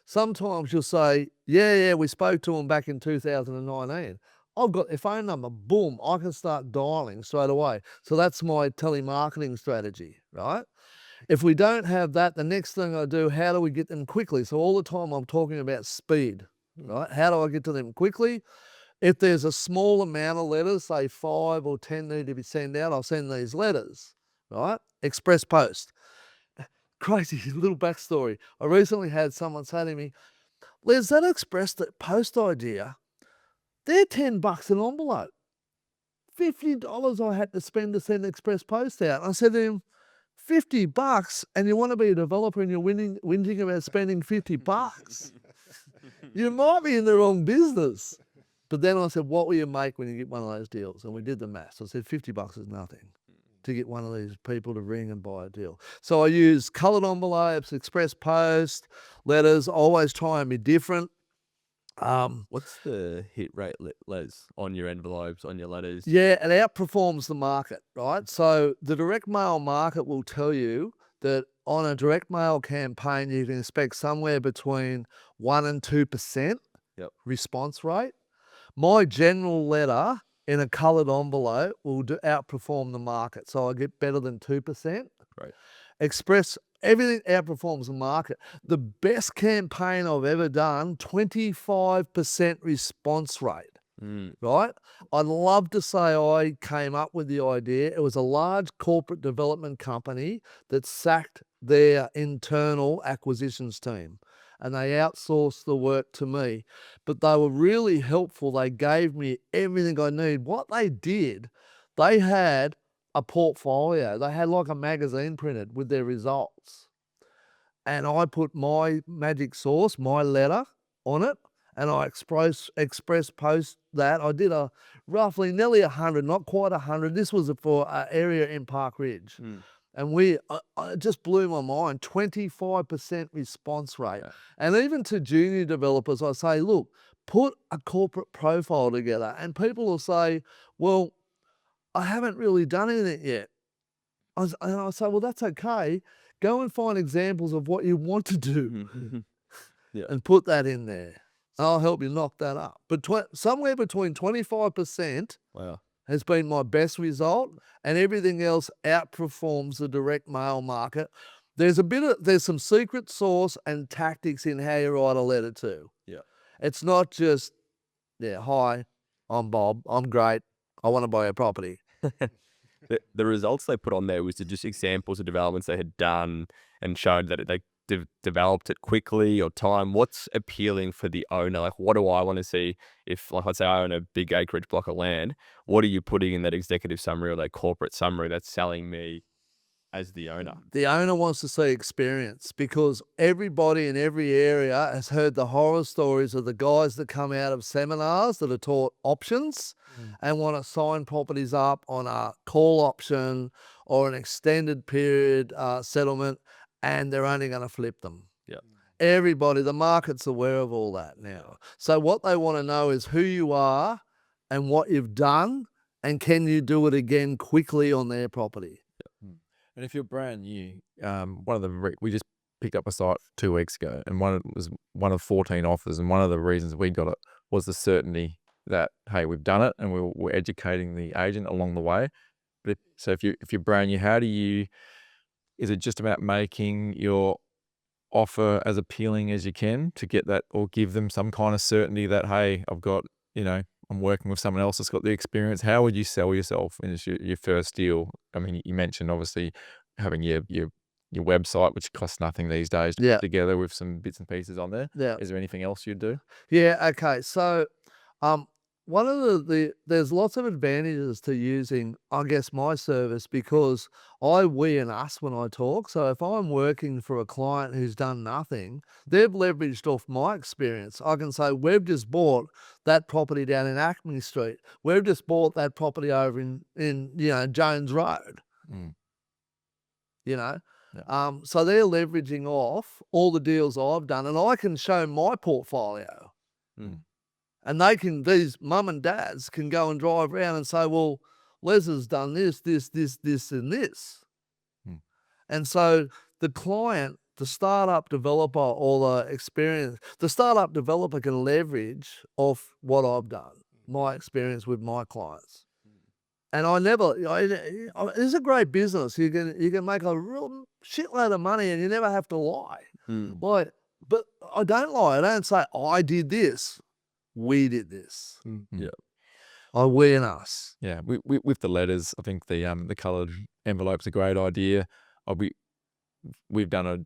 Sometimes you'll say, yeah, we spoke to them back in 2019. I've got their phone number, boom, I can start dialing straight away. So that's my telemarketing strategy, right? If we don't have that, the next thing I do, how do we get them quickly? So all the time I'm talking about speed, right? How do I get to them quickly? If there's a small amount of letters, say 5 or 10 need to be sent out, I'll send these letters, right? Express post. Crazy little backstory. I recently had someone say to me, Les, that express post idea, they're $10 an envelope. $50 I had to spend to send express post out. I said to him, $50 and you want to be a developer and you're whinging about spending $50? You might be in the wrong business. But then I said, what will you make when you get one of those deals? And we did the maths. I said, $50 is nothing to get one of these people to ring and buy a deal. So I use coloured envelopes, express post, letters, always try and be different. What's the hit rate, Les, on your envelopes, on your letters? Yeah, it outperforms the market, right? So the direct mail market will tell you that on a direct mail campaign, you can expect somewhere between 1% and 2% response rate. My general letter in a coloured envelope will outperform the market. So I get better than 2%. Right. Express, everything outperforms the market. The best campaign I've ever done, 25% response rate. Right? I'd love to say I came up with the idea. It was a large corporate development company that sacked their internal acquisitions team, and they outsourced the work to me. But they were really helpful. They gave me everything I need. What they did, they had a portfolio. They had like a magazine printed with their results. And I put my magic sauce, my letter on it, and I express post that. I did a roughly nearly 100, not quite 100. This was for an area in Park Ridge. And it just blew my mind, 25% response rate. Yeah. And even to junior developers, I say, look, put a corporate profile together. And people will say, well, I haven't really done anything yet. And I say, well, that's okay. Go and find examples of what you want to do and put that in there. I'll help you knock that up. But somewhere between 25% has been my best result, and everything else outperforms the direct mail market. There's some secret sauce and tactics in how you write a letter too. Yeah. It's not just, hi, I'm Bob, I'm great, I want to buy a property. The results they put on there was just examples of developments they had done and showed that they developed it quickly or time. What's appealing for the owner? Like, what do I want to see if, like, I'd say I own a big acreage block of land. What are you putting in that executive summary or that corporate summary that's selling me as the owner? The owner wants to see experience, because everybody in every area has heard the horror stories of the guys that come out of seminars that are taught options and want to sign properties up on a call option or an extended period settlement, and they're only going to flip them. Yeah. Everybody, the market's aware of all that now. So what they want to know is who you are and what you've done, and can you do it again quickly on their property. And if you're brand new, we just picked up a site 2 weeks ago, and was one of 14 offers, and one of the reasons we got it was the certainty that, hey, we've done it, and we're educating the agent along the way. But if you're brand new, is it just about making your offer as appealing as you can to get that, or give them some kind of certainty that, hey, I've got, I'm working with someone else that's got the experience? How would you sell yourself in your first deal? I mean, you mentioned obviously having your your website, which costs nothing these days to Yeah. put together with some bits and pieces on there. Yeah. Is there anything else you'd do? Yeah, okay. So, one of there's lots of advantages to using, I guess, my service because we and us when I talk. So if I'm working for a client who's done nothing, they've leveraged off my experience. I can say, we've just bought that property down in Acme Street. We've just bought that property over in Jones Road. Mm. You know, Yeah. so they're leveraging off all the deals I've done, and I can show my portfolio. Mm. And these mum and dads can go and drive around and say, well, Les has done this, and this. Hmm. And so the client, the startup developer or the startup developer can leverage off what I've done, my experience with my clients. And it's a great business. You can make a real shitload of money and you never have to lie. Mm. But I don't lie. I don't say, I did this. We did this. Yeah. We and us. Yeah, with the letters, I think the coloured envelope's a great idea. We've done a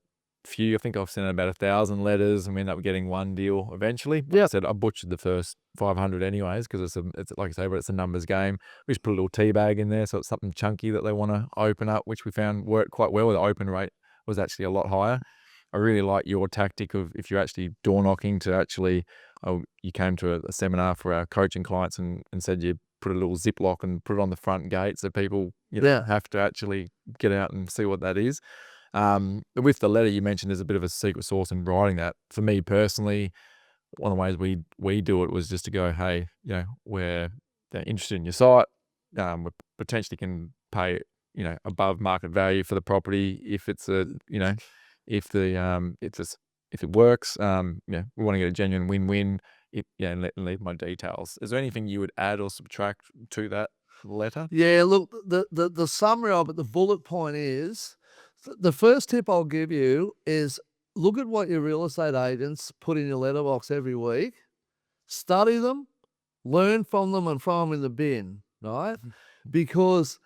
few. I think I've sent out about 1,000 letters, and we ended up getting one deal eventually. Like Yeah. I said, I butchered the first 500 anyways because it's like I say, but it's a numbers game. We just put a little tea bag in there, so it's something chunky that they want to open up, which we found worked quite well. The open rate was actually a lot higher. I really like your tactic of if you're actually door knocking to actually, you came to a seminar for our coaching clients and said you put a little Ziploc and put it on the front gate so people Yeah. have to actually get out and see what that is. With the letter you mentioned, there's a bit of a secret sauce in writing that. For me personally, one of the ways we do it was just to go, hey, we're interested in your site. We potentially can pay above market value for the property if it's if it works. We want to get a genuine win-win. And leave my details. Is there anything you would add or subtract to that letter? Yeah, look, the summary of it, the bullet point is, the first tip I'll give you is look at what your real estate agents put in your letterbox every week. Study them, learn from them and throw them in the bin, right? Because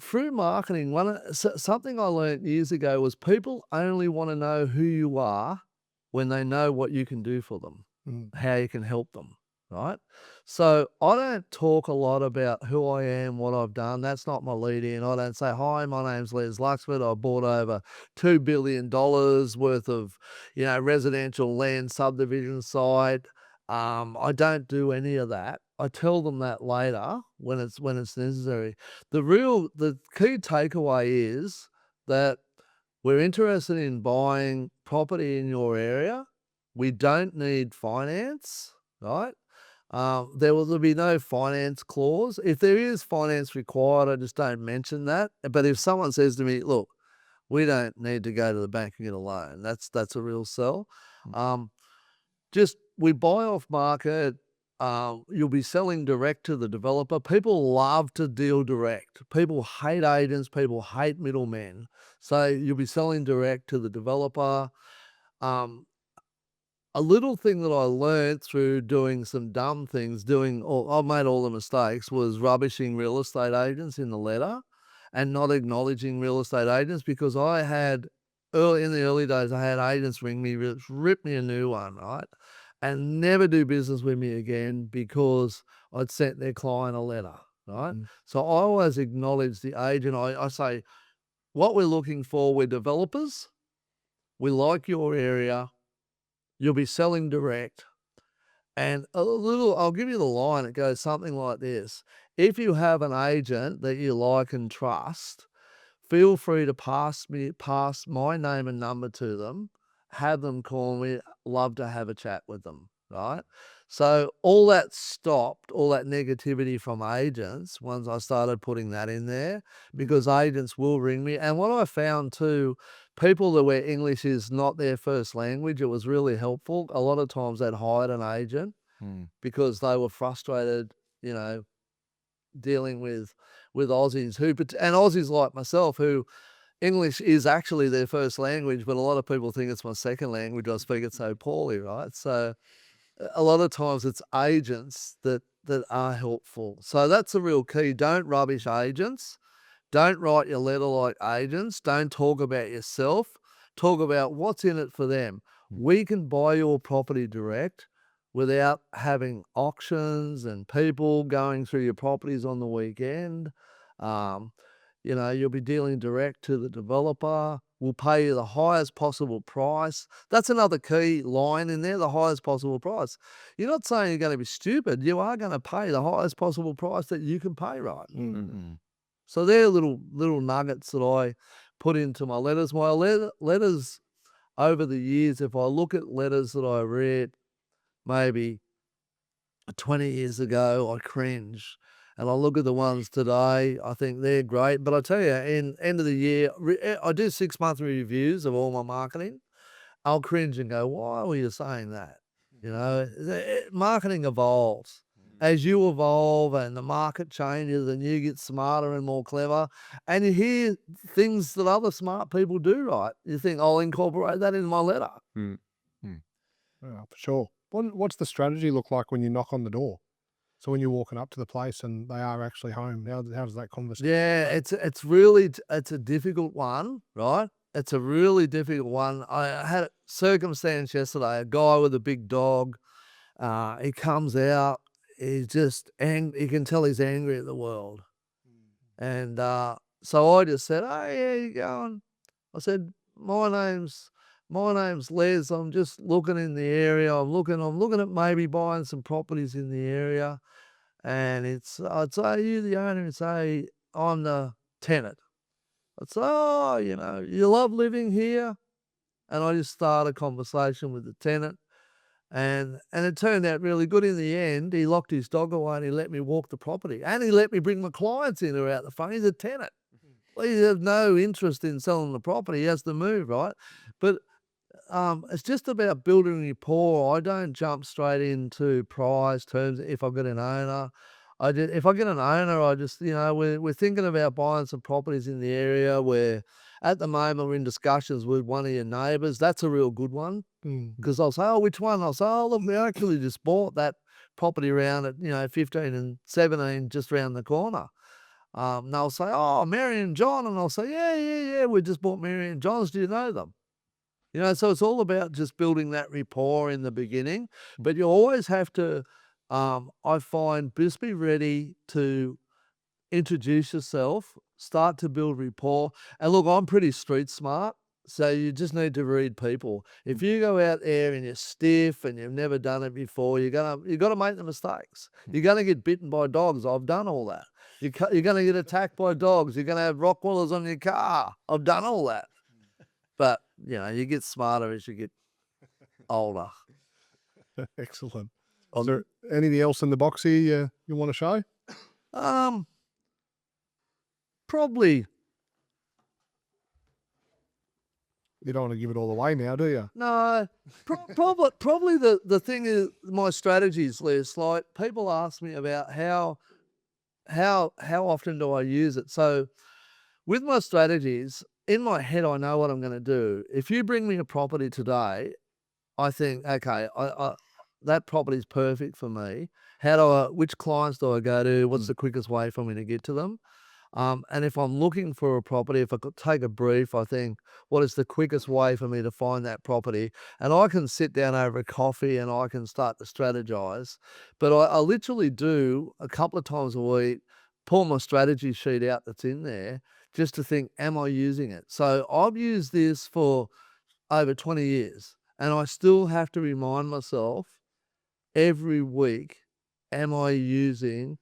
through marketing, something I learned years ago was people only want to know who you are when they know what you can do for them, how you can help them, right? So I don't talk a lot about who I am, what I've done. That's not my lead in. I don't say, hi, my name's Les Luxford. I bought over $2 billion worth of, residential land subdivision site. I don't do any of that. I tell them that later when it's necessary. The key takeaway is that we're interested in buying property in your area. We don't need finance, right? There will be no finance clause. If there is finance required, I just don't mention that. But if someone says to me, look, we don't need to go to the bank and get a loan, that's a real sell. We buy off market. You'll be selling direct to the developer. People love to deal direct. People hate agents. People hate middlemen. So you'll be selling direct to the developer. A little thing that I learned through doing some dumb things, I made all the mistakes, was rubbishing real estate agents in the letter and not acknowledging real estate agents, because in the early days, I had agents ring me, rip me a new one, right? And never do business with me again because I'd sent their client a letter, right? So I always acknowledge the agent. I say, what we're looking for, we're developers. We like your area. You'll be selling direct. And I'll give you the line. It goes something like this. If you have an agent that you like and trust, feel free to pass my name and number to them. Have them call me. Love to have a chat with them, right? So all that stopped, all that negativity from agents, once I started putting that in there, because agents will ring me. And what I found too, people where English is not their first language, it was really helpful. A lot of times they'd hired an agent because they were frustrated, dealing with Aussies and Aussies like myself who English is actually their first language, but a lot of people think it's my second language. I speak it so poorly, right? So a lot of times it's agents that are helpful. So that's a real key. Don't rubbish agents. Don't write your letter like agents. Don't talk about yourself. Talk about what's in it for them. We can buy your property direct without having auctions and people going through your properties on the weekend. You'll be dealing direct to the developer. We'll pay you the highest possible price. That's another key line in there, the highest possible price. You're not saying you're going to be stupid. You are going to pay the highest possible price that you can pay, right? So they're little nuggets that I put into my letters. My letters over the years, if I look at letters that I read maybe 20 years ago, I cringe. And I look at the ones today, I think they're great. But I tell you, in end of the year, I do 6-month reviews of all my marketing. I'll cringe and go, why were you saying that? Marketing evolves. As you evolve and the market changes and you get smarter and more clever, and you hear things that other smart people do, right? You think, I'll incorporate that in my letter. Yeah, for sure. What's the strategy look like when you knock on the door? So when you're walking up to the place and they are actually home, how does that conversation? Yeah, it's a difficult one, right? It's a really difficult one. I had a circumstance yesterday, a guy with a big dog. He comes out, he's just angry. You can tell he's angry at the world. And so I just said, hey, how you going? I said, my name's Les. I'm just looking in the area. I'm looking at maybe buying some properties in the area. And I'd say, are you the owner? He'd say, I'm the tenant. I'd say, oh, you love living here? And I just started a conversation with the tenant. And it turned out really good in the end. He locked his dog away and he let me walk the property. And he let me bring my clients in or out the front. He's a tenant. Well, he has no interest in selling the property. He has to move, right? But it's just about building rapport. I don't jump straight into price terms if I've got an owner. If I get an owner, I just, we're thinking about buying some properties in the area where at the moment we're in discussions with one of your neighbours. That's a real good one because I'll say, oh, which one? I'll say, oh, look, we actually just bought that property around at, 15 and 17 just around the corner. And they'll say, oh, Mary and John. And I'll say, yeah, we just bought Mary and John's. Do you know them? So it's all about just building that rapport in the beginning. But you always have to, I find, just be ready to introduce yourself, start to build rapport. And look, I'm pretty street smart, so you just need to read people. If you go out there and you're stiff and you've never done it before, you've got to make the mistakes. You're going to get bitten by dogs. I've done all that. You're going to get attacked by dogs. You're going to have Rottweilers on your car. I've done all that. But, you get smarter as you get older. Excellent. Is there anything else in the box here you want to show? Probably. You don't want to give it all away now, do you? No. Probably the thing is my strategies, Les. Like people ask me about how often do I use it. So with my strategies, in my head, I know what I'm going to do. If you bring me a property today, I think, okay, that property is perfect for me. Which clients do I go to? What's the quickest way for me to get to them? And if I'm looking for a property, if I could take a brief, I think, what is the quickest way for me to find that property? And I can sit down over a coffee and I can start to strategize. But I literally do a couple of times a week, pull my strategy sheet out that's in there just to think, am I using it? So I've used this for over 20 years and I still have to remind myself every week, am I using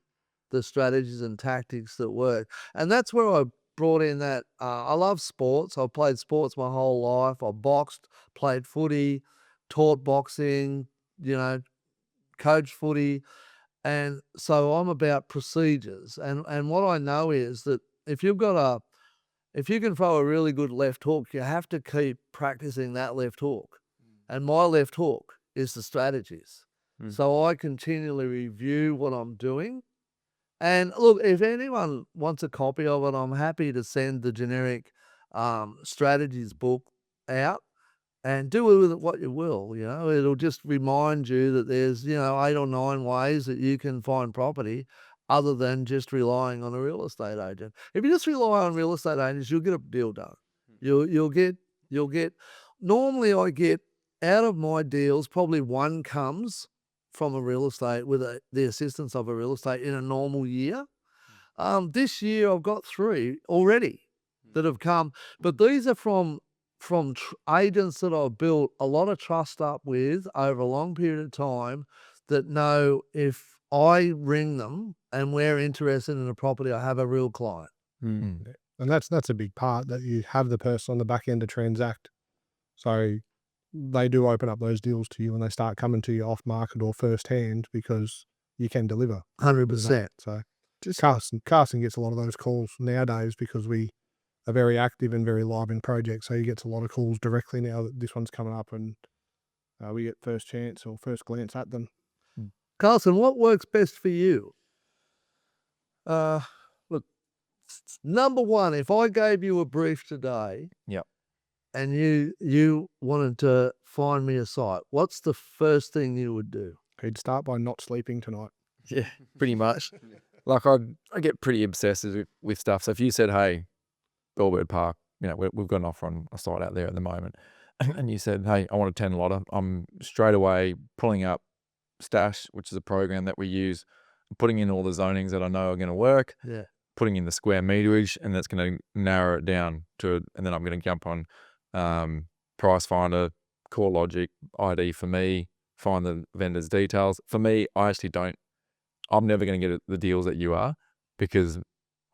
the strategies and tactics that work? And that's where I brought in that, I love sports. I've played sports my whole life. I boxed, played footy, taught boxing, coached footy. And so I'm about procedures. And what I know is that if you can throw a really good left hook, you have to keep practicing that left hook. And my left hook is the strategies. So I continually review what I'm doing. And look, if anyone wants a copy of it, I'm happy to send the generic strategies book out and do with it what you will. It'll just remind you that there's 8 or 9 ways that you can find property. other than just relying on a real estate agent. If you just rely on real estate agents, you'll get a deal done. You'll get. Normally, I get out of my deals, probably one comes from a real estate with the assistance of a real estate in a normal year. This year I've got 3 already that have come, but these are from agents that I've built a lot of trust up with over a long period of time, that know if I ring them and we're interested in a property, I have a real client. Mm. And that's a big part, that you have the person on the back end to transact. So they do open up those deals to you, and they start coming to you off market or first hand because you can deliver. 100%. So Carson gets a lot of those calls nowadays because we are very active and very live in projects. So he gets a lot of calls directly now that this one's coming up, and we get first chance or first glance at them. Carson, what works best for you? Look, Number one, if I gave you a brief today, Yep. and you wanted to find me a site, what's the first thing you would do? He'd start by not sleeping tonight. yeah, pretty much. Like I get pretty obsessive with stuff. So if you said, "Hey, Bellbird Park, we've got an offer on a site out there at the moment," and you said, "Hey, I want a 10 lotter," I'm straight away pulling up Stash, which is a program that we use, putting in all the zonings that I know are going to work, Yeah. putting in the square meterage, and that's going to narrow it down to, and then I'm going to jump on Price Finder, CoreLogic, ID for me, find the vendor's details. For me, I'm never going to get the deals that you are, because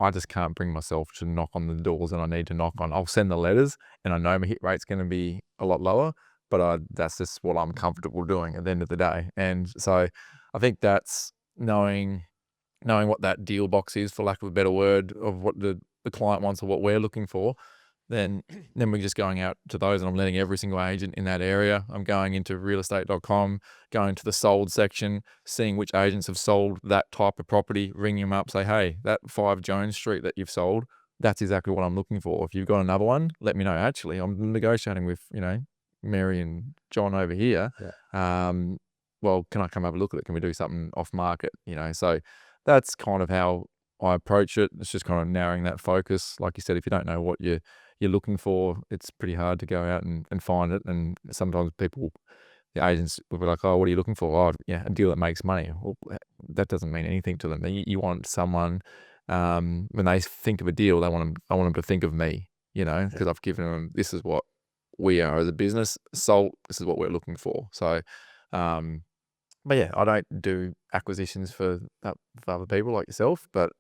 I just can't bring myself to knock on the doors that I need to knock on. I'll send the letters, and I know my hit rate's going to be a lot lower, but that's just what I'm comfortable doing at the end of the day. And so I think that's knowing what that deal box is, for lack of a better word, of what the client wants or what we're looking for. Then we're just going out to those, and I'm letting every single agent in that area. I'm going into realestate.com, going to the sold section, seeing which agents have sold that type of property, ringing them up, say, "Hey, that 5 Jones Street that you've sold, that's exactly what I'm looking for. If you've got another one, let me know. Actually, I'm negotiating with, Mary and John over here. Yeah. Well, can I come have a look at it? Can we do something off market?" So that's kind of how I approach it. It's just kind of narrowing that focus. Like you said, if you don't know what you're looking for, it's pretty hard to go out and find it. And sometimes the agents will be like, "Oh, what are you looking for?" "Oh, yeah, a deal that makes money." Well, that doesn't mean anything to them. You want someone, when they think of a deal, I want them to think of me, because I've given them, this is what we are as a business. So this is what we're looking for. So, but yeah, I don't do acquisitions for other people like yourself, but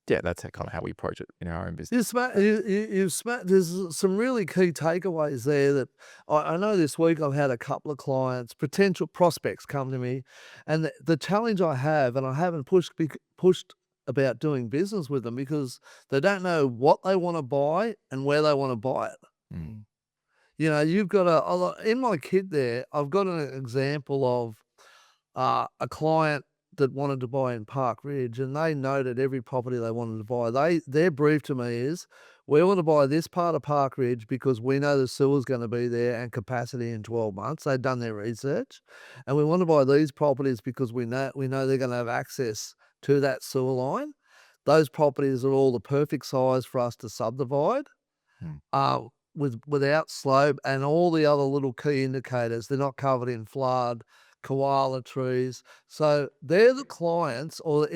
yeah, that's kind of how we approach it in our own business. You've smart. There's some really key takeaways there that I know this week I've had a couple of clients, potential prospects, come to me, and the challenge I have, and I haven't pushed about doing business with them, because they don't know what they want to buy and where they want to buy it. Mm. You've got in my kit there, I've got an example of a client that wanted to buy in Park Ridge, and they noted every property they wanted to buy. Their brief to me is, "We want to buy this part of Park Ridge because we know the sewer's going to be there and capacity in 12 months. They've done their research. And we want to buy these properties because we know they're going to have access to that sewer line. Those properties are all the perfect size for us to subdivide without slope, and all the other little key indicators. They're not covered in flood, koala trees." So they're the clients, or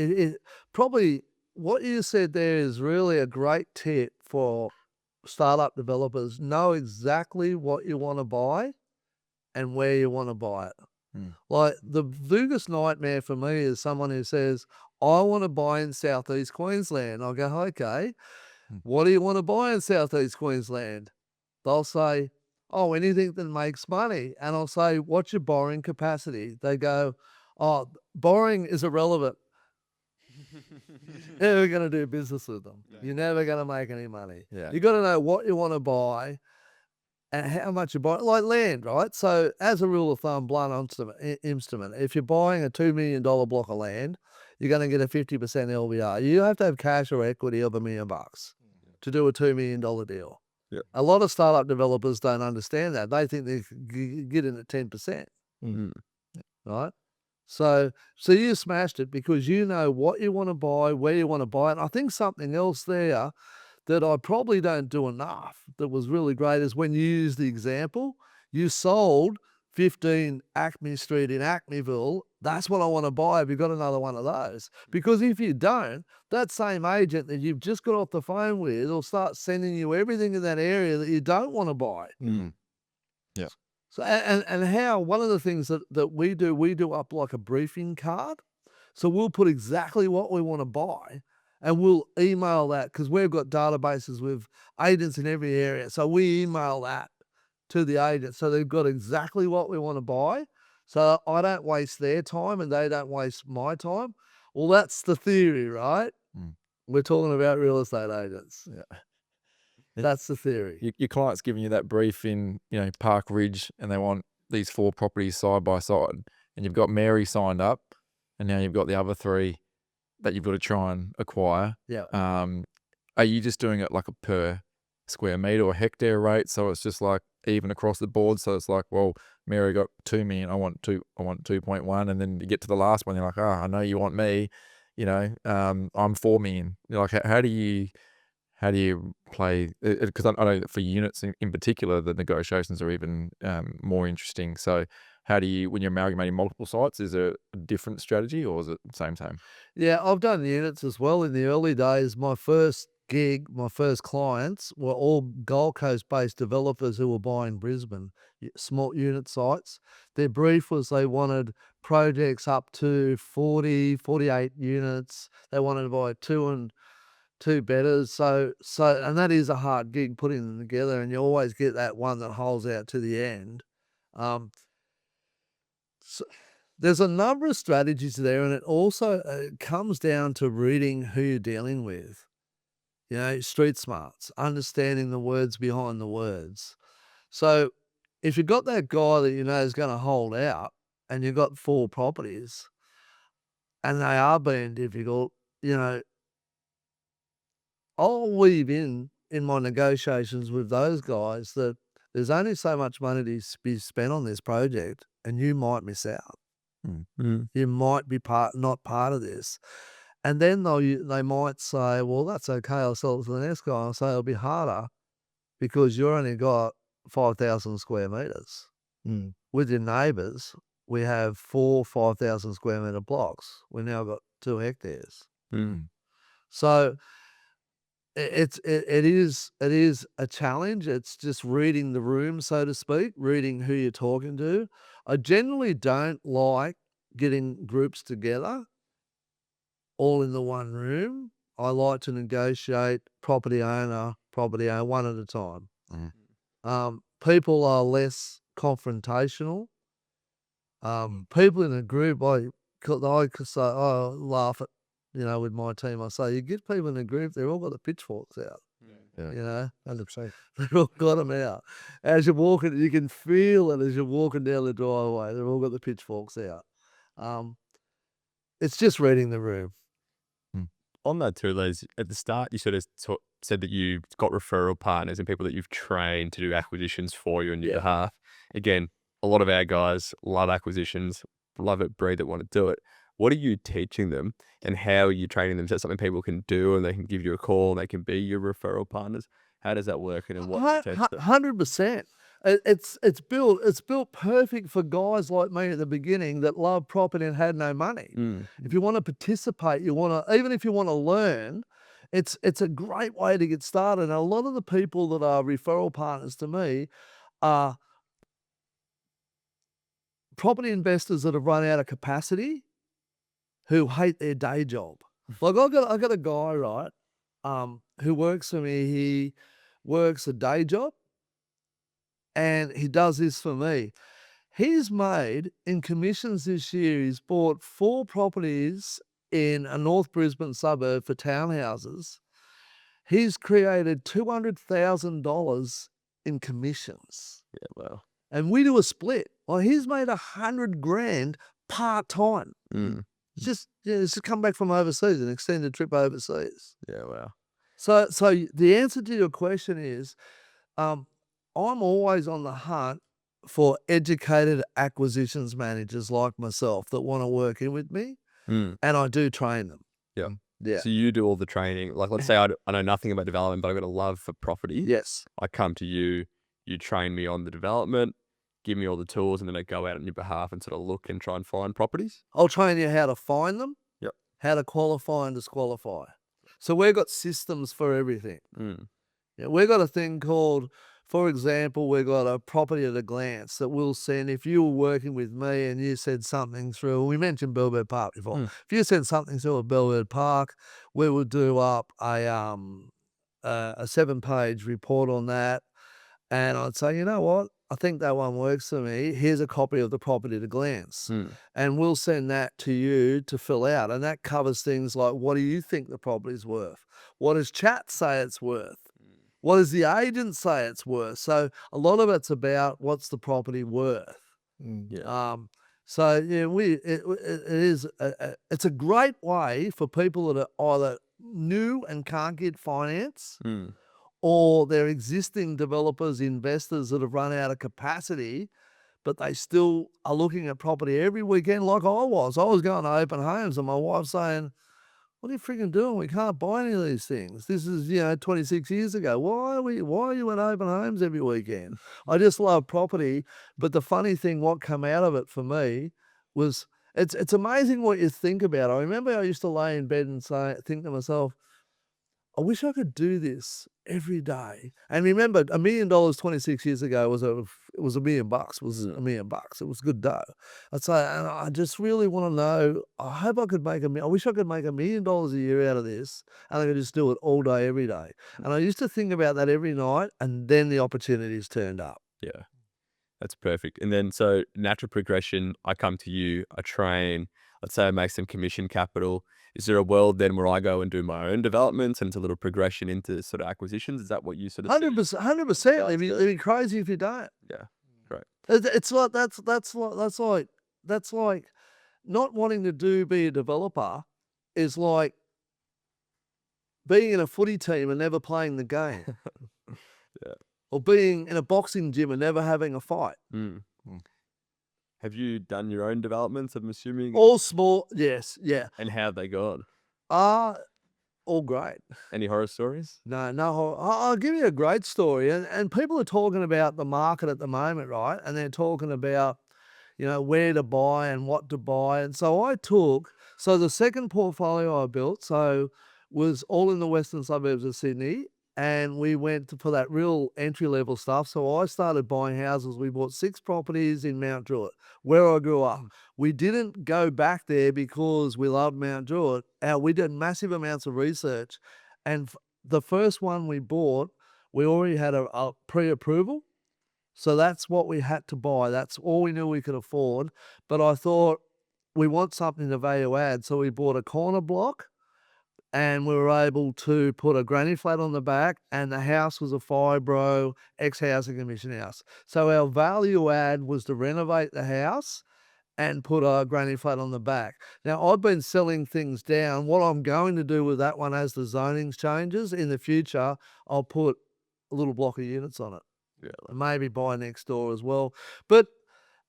probably what you said there is really a great tip for startup developers. Know exactly what you want to buy and where you want to buy it. Like, the biggest nightmare for me is someone who says, "I want to buy in Southeast Queensland." I'll go, "Okay, what do you want to buy in Southeast Queensland?" They'll say, "Oh, anything that makes money." And I'll say, "What's your borrowing capacity?" They go, "Oh, borrowing is irrelevant." You're never going to do business with them. You're never going to make any money. Yeah. You got to know what you want to buy and how much you buy. Like land, right? So as a rule of thumb, blunt instrument, if you're buying a $2 million block of land, you're going to get a 50% LVR. You have to have cash or equity of $1 million to do a $2 million deal. Yeah. A lot of startup developers don't understand that. They think they can get in at 10%, Mm-hmm. right? So you smashed it because you know what you want to buy, where you want to buy it. And I think something else there that I probably don't do enough that was really great is when you use the example, you sold 15 Acme Street in Acmeville. That's what I want to buy. Have you got another one of those? Because if you don't, that same agent that you've just got off the phone with will start sending you everything in that area that you don't want to buy. Yeah. So and how one of the things that we do up like a briefing card. So we'll put exactly what we want to buy and we'll email that because we've got databases with agents in every area. So we email that to the agent. So they've got exactly what we want to buy. So I don't waste their time and they don't waste my time. Well, that's the theory, right? We're talking about real estate agents. Yeah. That's the theory. Your client's giving you that brief in, Park Ridge, and they want these 4 properties side by side, and you've got Mary signed up, and now you've got the other 3 that you've got to try and acquire. Yeah. Are you just doing it like a per square meter or hectare rate? So it's just like even across the board. So it's like, well, Mary got 2 million. I want 2.1, and then you get to the last one. You're like, I know you want me. I'm 4 million. You're like, how do you play? Because I know that for units in particular, the negotiations are even more interesting. So how do you, when you're amalgamating multiple sites, is there a different strategy or is it the same? Yeah, I've done units as well. In the early days, my first gig, my first clients were all Gold Coast-based developers who were buying Brisbane, small unit sites. Their brief was they wanted projects up to 40, 48 units. They wanted to buy 2 bedders. So and that is a hard gig putting them together, and you always get that one that holds out to the end. So there's a number of strategies there, and it also comes down to reading who you're dealing with. Street smarts, understanding the words behind the words. So if you've got that guy that you know is going to hold out, and you've got 4 properties, and they are being difficult, I'll weave in my negotiations with those guys that there's only so much money to be spent on this project, and you might miss out. You might be not part of this. And then they might say, well, that's okay, I'll sell it to the next guy. I'll say it'll be harder because you only got 5,000 square metres. With your neighbours, we have 4 5,000 square metre blocks. We now got 2 hectares. So it is a challenge. It's just reading the room, so to speak, reading who you're talking to. I generally don't like getting groups together all in the one room. I like to negotiate property owner, one at a time. People are less confrontational. People in a group, I could say, I laugh at, with my team. I say, you get people in a group, they've all got the pitchforks out. 100%. They've all got them out. As you're walking, you can feel it as you're walking down the driveway. They've all got the pitchforks out. It's just reading the room. On that too, Les, at the start, you sort of said that you've got referral partners and people that you've trained to do acquisitions for you on your behalf. Again, a lot of our guys love acquisitions, love it, breathe it, want to do it. What are you teaching them and how are you training them? Is that something people can do and they can give you a call and they can be your referral partners? How does that work and in what sense? 100%. It's built perfect for guys like me at the beginning that love property and had no money. If you want to participate, even if you want to learn, it's a great way to get started. And a lot of the people that are referral partners to me are property investors that have run out of capacity who hate their day job. Like I got a guy, right, who works for me. He works a day job. And he does this for me. He's made, in commissions this year, he's bought 4 properties in a North Brisbane suburb for townhouses. He's created $200,000 in commissions. Yeah, wow. And we do a split. Well, he's made $100,000 part-time. It's just come back from overseas, an extended trip overseas. Yeah, wow. So the answer to your question is, I'm always on the hunt for educated acquisitions managers like myself that want to work in with me, Mm. and I do train them. Yeah. Yeah. So you do all the training. Like, let's say I know nothing about development, but I've got a love for property. Yes. I come to you, you train me on the development, give me all the tools, and then I go out on your behalf and sort of look and try and find properties. I'll train you how to find them, Yep. how to qualify and disqualify. So we've got systems for everything. Mm. Yeah, we've got a thing called, for example, we've got a property at a glance that we'll send. If you were working with me and you said something through, we mentioned Bellbird Park before. If you said something through a Bellbird Park, we would do up a 7-page report on that. And I'd say, you know what? I think that one works for me. Here's a copy of the property at a glance. Mm. And we'll send that to you to fill out. And that covers things like, what do you think the property's worth? What does chat say it's worth? What does the agent say it's worth? So a lot of it's about what's the property worth. Yeah. So yeah, it's a great way for people that are either new and can't get finance, Mm. or they're existing developers, investors that have run out of capacity, but they still are looking at property every weekend like I was. I was going to open homes and my wife's saying, what are you freaking doing? We can't buy any of these things. This is, 26 years ago. Why are you at open homes every weekend? I just love property. But the funny thing, what came out of it for me was, it's amazing what you think about. I remember I used to lay in bed and think to myself, I wish I could do this every day. And remember, $1 million 26 years ago was $1 million bucks. Was $1 million bucks. It was good dough. I'd say, and I just really want to know. I hope I could make I wish I could make $1 million a year out of this, and I could just do it all day, every day. And I used to think about that every night, and then the opportunities turned up. Yeah. That's perfect. And then, so natural progression, I come to you, I train, let's say I make some commission capital. Is there a world then where I go and do my own developments and it's a little progression into sort of acquisitions? Is that what you sort of 100%. 100%. It'd be crazy if you don't. Yeah. Great. It's like that's like not wanting to be a developer is like being in a footy team and never playing the game. Yeah. Or being in a boxing gym and never having a fight. Mm. Have you done your own developments, I'm assuming? All small, yes, yeah. And how have they gone? All great. Any horror stories? No. I'll give you a great story. And people are talking about the market at the moment, right? And they're talking about, where to buy and what to buy. And so the second portfolio I built, was all in the western suburbs of Sydney. And we went for that real entry-level stuff. So I started buying houses. We bought 6 properties in Mount Druitt, where I grew up. We didn't go back there because we loved Mount Druitt. We did massive amounts of research. And the first one we bought, we already had a pre-approval. So that's what we had to buy. That's all we knew we could afford. But I thought, we want something to value add. So we bought a corner block. And we were able to put a granny flat on the back, and the house was a fibro ex-housing commission house. So our value add was to renovate the house and put a granny flat on the back. Now, I've been selling things down. What I'm going to do with that one, as the zoning changes in the future, I'll put a little block of units on it. Yeah. And maybe buy next door as well. But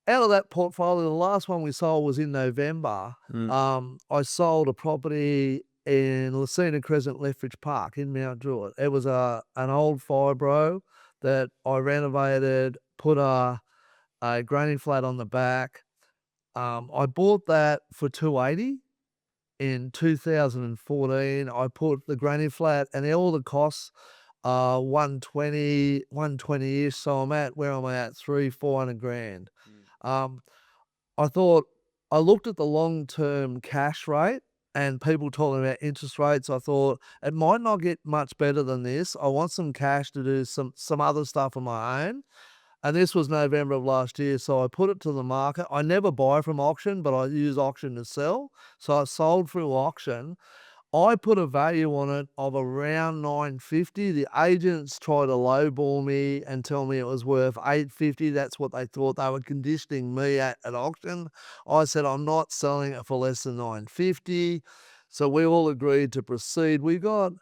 out of that portfolio, the last one we sold was in November. I sold a property in Lucina Crescent, Lethbridge Park in Mount Druitt. It was an old fibro that I renovated, put a granny flat on the back. I bought that for $280 in 2014. I put the granny flat and all the costs are 120-ish. So I'm at, where am I at? 300-400 grand. I looked at the long-term cash rate and people talking about interest rates. I thought it might not get much better than this. I want some cash to do some other stuff on my own. And this was November of last year, so I put it to the market. I never buy from auction, but I use auction to sell. So I sold through auction. I put a value on it of around $950. The agents tried to lowball me and tell me it was worth $850. That's what they thought. They were conditioning me at auction. I said, I'm not selling it for less than $950. So we all agreed to proceed. We got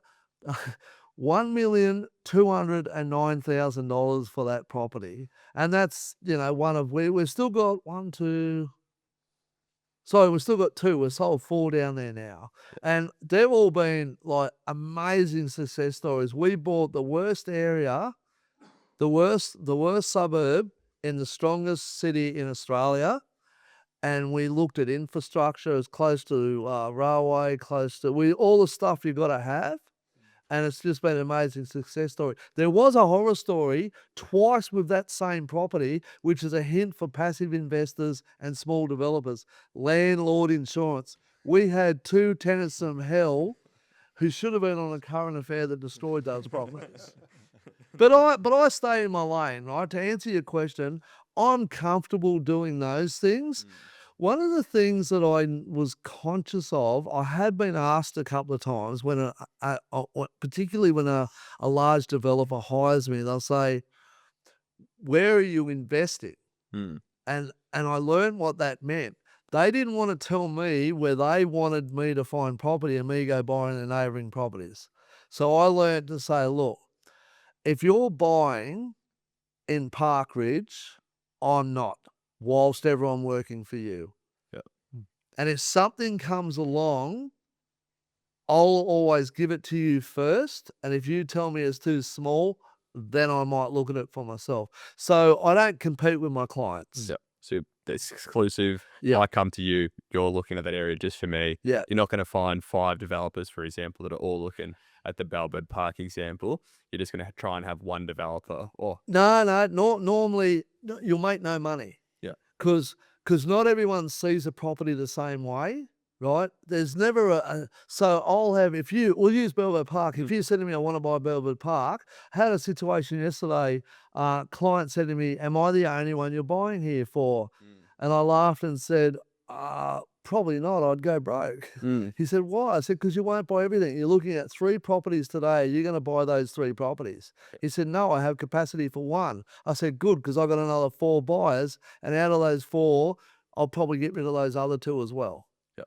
$1,209,000 for that property. And that's, we've still got we've still got 2. We've sold 4 down there now. And they've all been like amazing success stories. We bought the worst area, the worst suburb in the strongest city in Australia. And we looked at infrastructure as close to railway, close to all the stuff you've got to have. And it's just been an amazing success story. There was a horror story twice with that same property, which is a hint for passive investors and small developers. Landlord insurance. We had 2 tenants from hell who should have been on a current affair that destroyed those properties. But I stay in my lane, right? To answer your question, I'm comfortable doing those things. One of the things that I was conscious of, I had been asked a couple of times when, particularly when a large developer hires me, they'll say, "Where are you investing?" And I learned what that meant. They didn't want to tell me where they wanted me to find property and me go buying the neighbouring properties. So I learned to say, look, if you're buying in Park Ridge, I'm not, whilst everyone working for you. Yep. And if something comes along, I'll always give it to you first. And if you tell me it's too small, then I might look at it for myself. So I don't compete with my clients. Yep. So it's exclusive. Yeah. I come to you, you're looking at that area just for me. Yeah. You're not going to find 5 developers, for example, that are all looking at the Bellbird Park example. You're just going to try and have one developer or... No, normally you'll make no money. Yeah. Because not everyone sees a property the same way, right? There's never so I'll have, we'll use Bellbird Park. If you said to me, I want to buy Bellbird Park, I had a situation yesterday, client said to me, am I the only one you're buying here for? And I laughed and said, probably not, I'd go broke. He said, why? I said, because you won't buy everything. You're looking at 3 properties today. You're going to buy those 3 properties. He said, no, I have capacity for 1. I said, good, because I've got another 4 buyers. And out of those 4, I'll probably get rid of those other 2 as well. Yeah.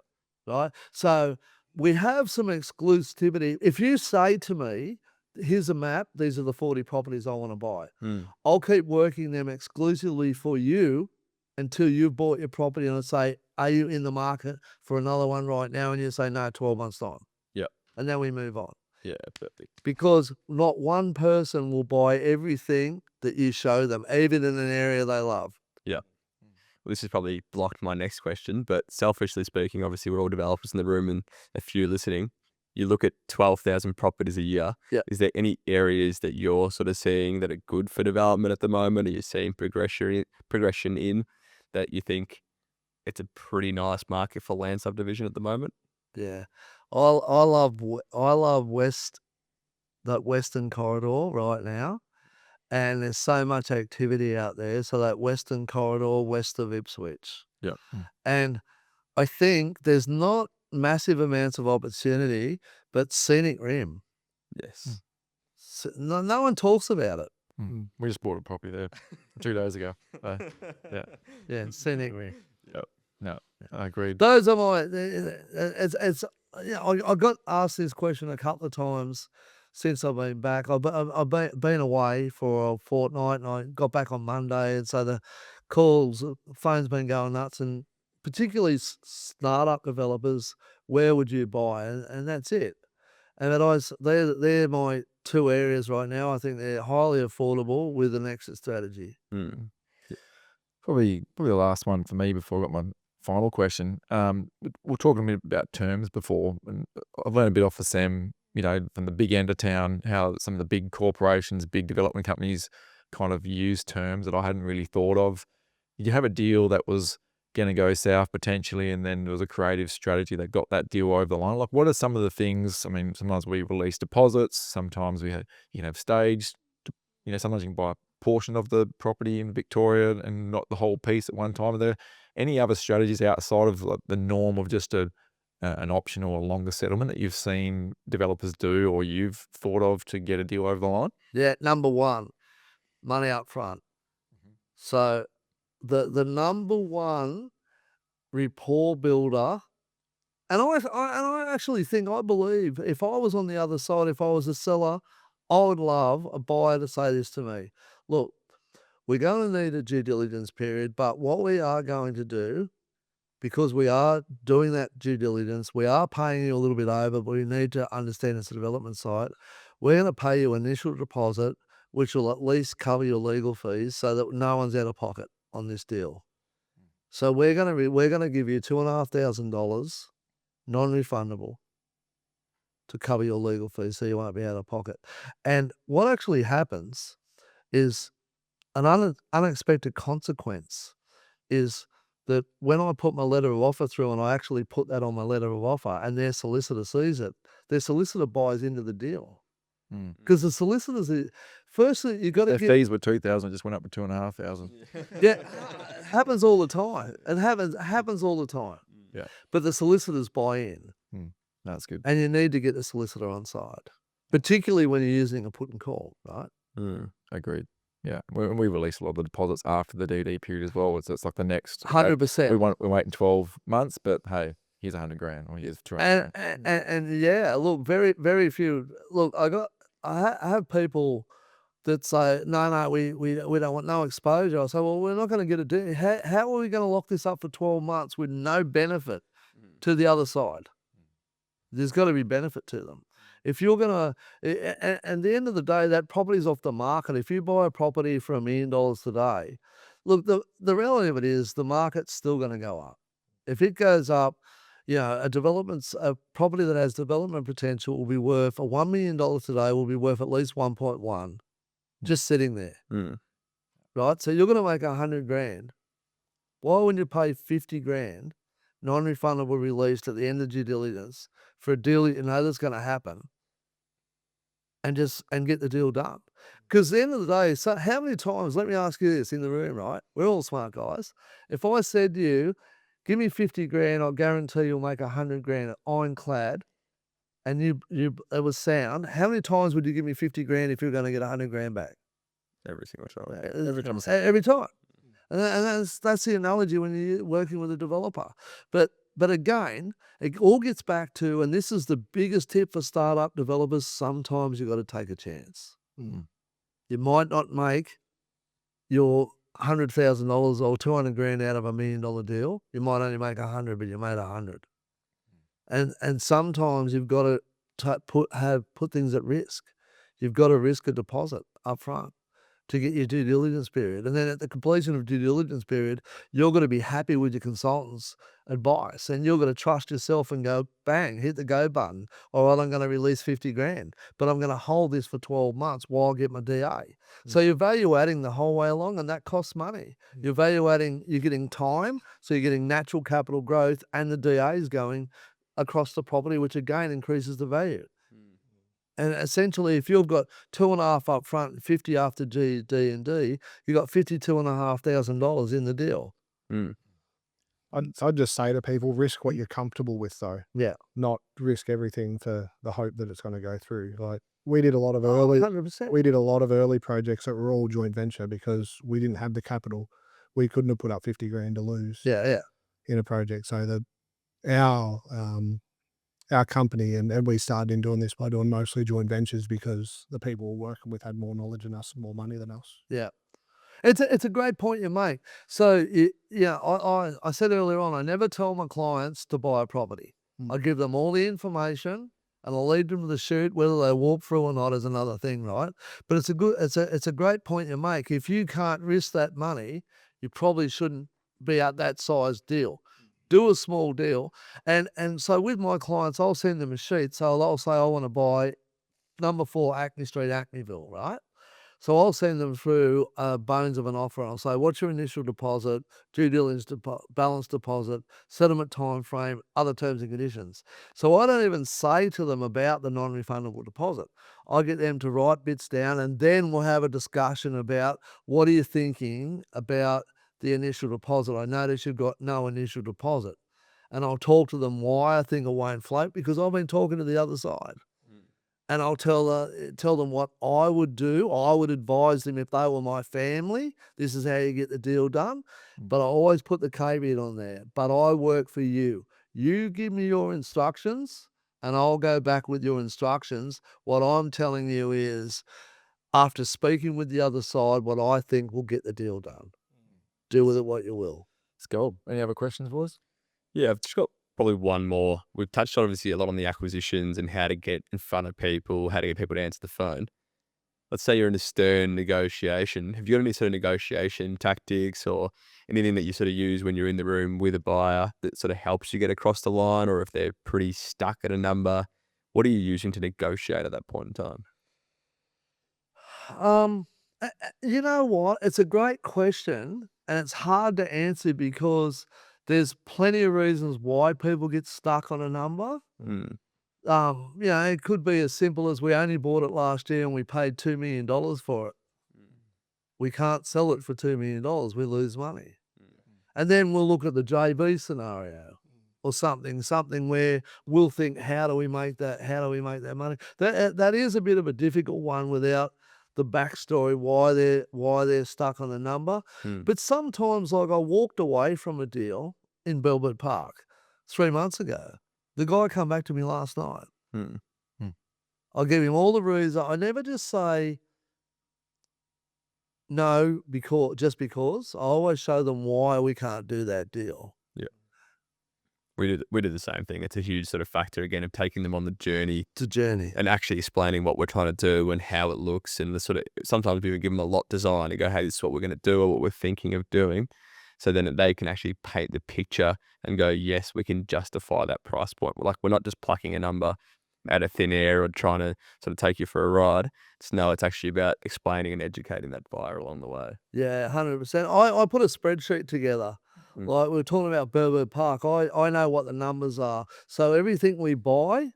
Right? So we have some exclusivity. If you say to me, here's a map, these are the 40 properties I want to buy. I'll keep working them exclusively for you until you've bought your property, and I say, are you in the market for another one right now? And you say, no, 12 months time. Yeah. And then we move on. Yeah, perfect. Because not one person will buy everything that you show them, even in an area they love. Yeah. Well, this has probably blocked my next question, but selfishly speaking, obviously we're all developers in the room and a few listening. You look at 12,000 properties a year. Yeah. Is there any areas that you're sort of seeing that are good for development at the moment? Are you seeing progression in that you think it's a pretty nice market for land subdivision at the moment? Yeah. I love that Western corridor right now. And there's so much activity out there. So that Western corridor west of Ipswich. Yeah. And I think there's not massive amounts of opportunity, but scenic rim. Yes. No one talks about it. We just bought a property there 2 days ago. Yeah, scenic rim. Yep. No, I agreed. Those are my. I got asked this question a couple of times since I've been back. I've been away for a fortnight, and I got back on Monday, and so the phone's been going nuts, and particularly startup developers. Where would you buy? And that's it. And they're my 2 areas right now. I think they're highly affordable with an exit strategy. Probably the last one for me before I got my final question. We're talking a bit about terms before, and I've learned a bit off of Sam, from the big end of town, how some of the big corporations, big development companies kind of use terms that I hadn't really thought of. Did you have a deal that was going to go south potentially, and then there was a creative strategy that got that deal over the line? Like, what are some of the things? I mean, sometimes we release deposits, sometimes we have staged, sometimes you can buy a portion of the property in Victoria and not the whole piece at one time. Are there any other strategies outside of like the norm of just an option or a longer settlement that you've seen developers do or you've thought of to get a deal over the line? Yeah, number 1, money up front. So the number 1 rapport builder, and I actually think, I believe if I was on the other side, if I was a seller, I would love a buyer to say this to me. Look, we're going to need a due diligence period, but what we are going to do, because we are doing that due diligence, we are paying you a little bit over, but we need to understand it's a development site. We're going to pay you initial deposit, which will at least cover your legal fees so that no one's out of pocket on this deal. So we're going to give you $2,500 non-refundable to cover your legal fees so you won't be out of pocket. And what actually happens is an unexpected consequence is that when I put my letter of offer through, and I actually put that on my letter of offer, and their solicitor sees it, their solicitor buys into the deal. Because the solicitors, firstly, you've got to Their get... fees were 2,000, just went up to 2,500. Yeah, it happens all the time. It happens all the time. Yeah. But the solicitors buy in. That's good. And you need to get the solicitor on side, particularly when you're using a put and call, right? Agreed. Yeah, we release a lot of the deposits after the DD period as well. It's like the next 100%. We're waiting 12 months, but hey, here's $100,000 or here's $200,000. And yeah, look, very, very few. Look, I have people that say, no, we don't want no exposure. I say, well, we're not going to get a deal. How are we going to lock this up for 12 months with no benefit to the other side? There's got to be benefit to them. If you're going to, and at the end of the day, that property's off the market. If you buy a property for $1 million today, look, the reality of it is the market's still going to go up. If it goes up, a property that has development potential will be worth $1 million today will be worth at least 1.1, just sitting there, right? So you're going to make $100,000. Why wouldn't you pay $50,000 non-refundable released at the end of due diligence for a deal you know that's going to happen, and get the deal done? Because at the end of the day, so how many times, let me ask you this in the room, right? We're all smart guys. If I said to you, give me $50,000, I'll guarantee you'll make $100,000 ironclad, and it was sound, how many times would you give me $50,000 if you're going to get $100,000 back? Every single time. Every time. Every time. And that's the analogy when you're working with a developer. But again, it all gets back to, and this is the biggest tip for startup developers, sometimes you've got to take a chance. You might not make your $100,000 or $200,000 out of $1 million deal. You might only make 100, but you made 100. And sometimes you've got to put things at risk. You've got to risk a deposit up front to get your due diligence period. And then at the completion of due diligence period, you're going to be happy with your consultant's advice, and you're going to trust yourself and go, bang, hit the go button. All right, I'm going to release $50,000, but I'm going to hold this for 12 months while I get my DA. So you're value adding the whole way along, and that costs money. You're value adding, you're getting time, so you're getting natural capital growth, and the DA is going across the property, which again increases the value. And essentially, if you've got 2.5 up front and 50 after D and D, you've got $52,500 in the deal. I'd just say to people, risk what you're comfortable with, though. Yeah. Not risk everything for the hope that it's going to go through. Like, we did a lot of early 100%. We did a lot of early projects that were all joint venture because we didn't have the capital. We couldn't have put up $50,000 to lose. Yeah. In a project. So our company, and we started in doing this by doing mostly joint ventures because the people we're working with had more knowledge than us and more money than us. Yeah. It's a great point you make. So, I said earlier on, I never tell my clients to buy a property. I give them all the information, and I'll lead them to the shoot. Whether they walk through or not is another thing, right? But it's a great point you make. If you can't risk that money, you probably shouldn't be at that size deal. Do a small deal. And so with my clients, I'll send them a sheet. So I'll say, I want to buy number 4 Acne Street, Acneyville, right? So I'll send them through bones of an offer. I'll say, what's your initial deposit, due diligence balance deposit, settlement time frame, other terms and conditions. So I don't even say to them about the non-refundable deposit. I get them to write bits down, and then we'll have a discussion about what are you thinking about the initial deposit. I notice you've got no initial deposit. And I'll talk to them why I think it won't float, because I've been talking to the other side. And I'll tell them what I would do. I would advise them if they were my family. This is how you get the deal done. But I always put the caveat on there. But I work for you. You give me your instructions, and I'll go back with your instructions. What I'm telling you is, after speaking with the other side, what I think will get the deal done. Do with it what you will. Let's go. Any other questions, boys? Yeah, I've just got probably one more. We've touched obviously a lot on the acquisitions and how to get in front of people, how to get people to answer the phone. Let's say you're in a stern negotiation. Have you got any sort of negotiation tactics or anything that you sort of use when you're in the room with a buyer that sort of helps you get across the line, or if they're pretty stuck at a number, what are you using to negotiate at that point in time? You know what? It's a great question, and it's hard to answer because there's plenty of reasons why people get stuck on a number. Mm. It could be as simple as we only bought it last year and we paid $2 million for it. We can't sell it for $2 million. We lose money. And then we'll look at the JV scenario or something where we'll think, how do we make that money? That is a bit of a difficult one without the backstory why they're stuck on a number. But sometimes, like, I walked away from a deal in Belbert Park 3 months ago. The guy come back to me last night. I'll give him all the reasons. I never just say no just because. I always show them why we can't do that deal. We did the same thing. It's a huge sort of factor, again, of taking them on the journey It's a journey. and actually explaining what we're trying to do and how it looks. And the sort of, sometimes we even give them a lot design and go, hey, this is what we're going to do or what we're thinking of doing. So then they can actually paint the picture and go, yes, we can justify that price point. We're not just plucking a number out of thin air or trying to sort of take you for a ride. It's actually about explaining and educating that buyer along the way. Yeah, 100%. I put a spreadsheet together. Like we were talking about Belbert Park. I know what the numbers are. So everything we buy,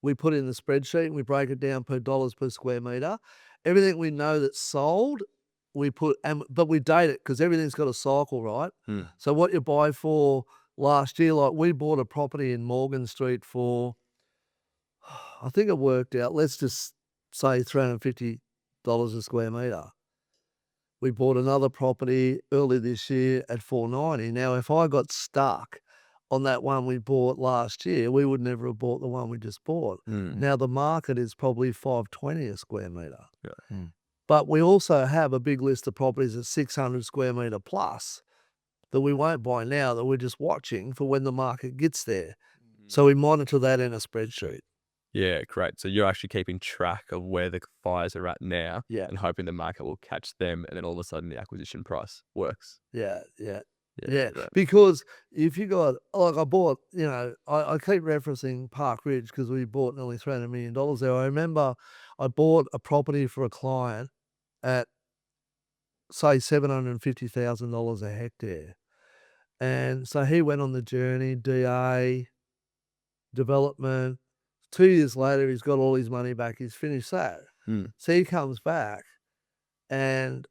we put in the spreadsheet and we break it down per dollars per square meter. Everything we know that's sold, we put, but we date it because everything's got a cycle, right? So what you buy for last year, like we bought a property in Morgan Street for, I think it worked out, let's just say $350 a square meter. We bought another property early this year at $490. Now, if I got stuck on that one we bought last year, we would never have bought the one we just bought. Now, the market is probably $520 a square meter. But we also have a big list of properties at 600 square meter plus that we won't buy now, that we're just watching for when the market gets there. So we monitor that in a spreadsheet. Yeah, great. So you're actually keeping track of where the buyers are at now Yeah. and hoping the market will catch them, and then all of a sudden the acquisition price works. Yeah. Right. Because if you got, like I bought, I keep referencing Park Ridge because we bought nearly $300 million there. I remember I bought a property for a client at, say, $750,000 a hectare. And so he went on the journey, DA, development. 2 years later, he's got all his money back. He's finished that. So he comes back and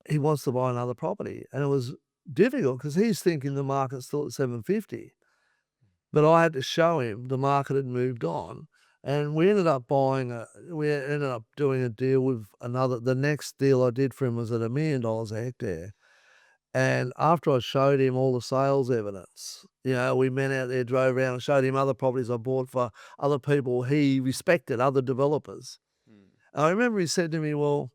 he wants to buy another property. And it was difficult because he's thinking the market's still at 750. But I had to show him the market had moved on. And we ended up doing a deal with the next deal I did for him was at $1 million a hectare. And after I showed him all the sales evidence, we went out there, drove around and showed him other properties I bought for other people he respected, other developers. And I remember he said to me, well,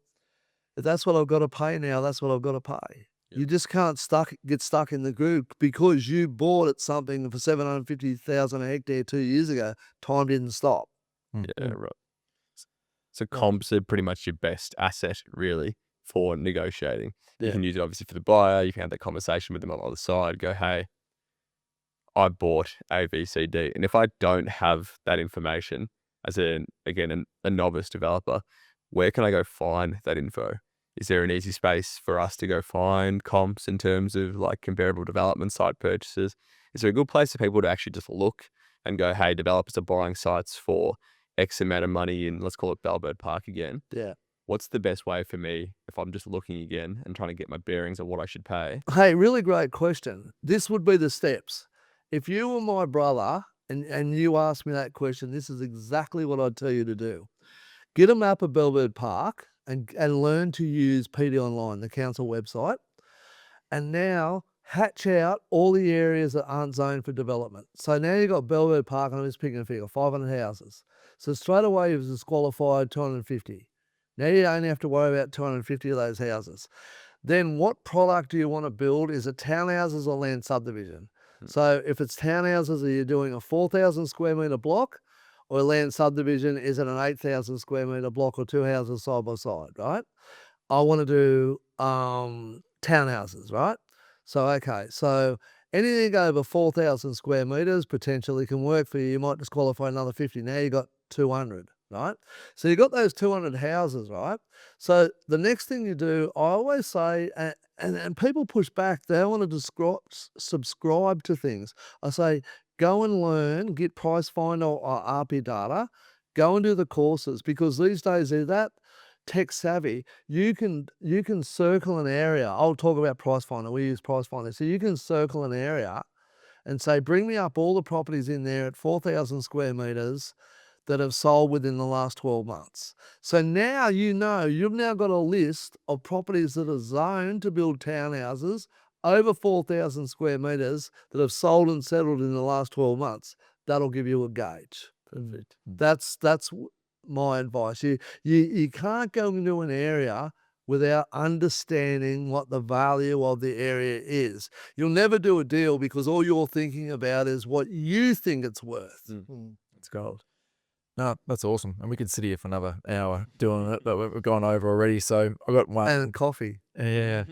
if that's what I've got to pay now, that's what I've got to pay. You just can't get stuck in the group because you bought it something for $750,000 a hectare 2 years ago. Time didn't stop. Yeah, right. So comps are pretty much your best asset, really, for negotiating. You can use it obviously for the buyer. You can have that conversation with them on the other side. Go, hey, I bought A, B, C, D. And if I don't have that information as a novice developer, where can I go find that info? Is there an easy space for us to go find comps in terms of like comparable development site purchases? Is there a good place for people to actually just look and go, hey, developers are buying sites for X amount of money in, let's call it Belbert Park again. Yeah. What's the best way for me if I'm just looking again and trying to get my bearings on what I should pay? Hey, really great question. This would be the steps. If you were my brother and you asked me that question, this is exactly what I'd tell you to do. Get a map of Belbert Park and learn to use PD Online, the council website. And now hatch out all the areas that aren't zoned for development. So now you've got Bellwood Park, and I'm just picking a figure, 500 houses. So straight away you've disqualified 250. Now you only have to worry about 250 of those houses. Then what product do you want to build? Is it townhouses or land subdivision? So if it's townhouses, are you doing a 4,000 square metre block? Or land subdivision, is it an 8,000 square metre block or two houses side by side, right? I want to do townhouses, right? So, okay, so anything over 4,000 square metres potentially can work for you. You might disqualify another 50. Now you've got 200, right? So you've got those 200 houses, right? So the next thing you do, I always say, and people push back, they don't want to subscribe to things. I say, go and learn, get Price Finder or RP data, go and do the courses, because these days they're that tech savvy. You can circle an area. I'll talk about Price Finder. We use Price Finder. So you can circle an area and say, bring me up all the properties in there at 4,000 square metres that have sold within the last 12 months. So now you know, you've now got a list of properties that are zoned to build townhouses over 4,000 square metres that have sold and settled in the last 12 months. That'll give you a gauge. Perfect. That's my advice. You can't go into an area without understanding what the value of the area is. You'll never do a deal because all you're thinking about is what you think it's worth. It's gold. No, that's awesome. And we could sit here for another hour doing it, but we've gone over already. So I've got one. And coffee. Yeah.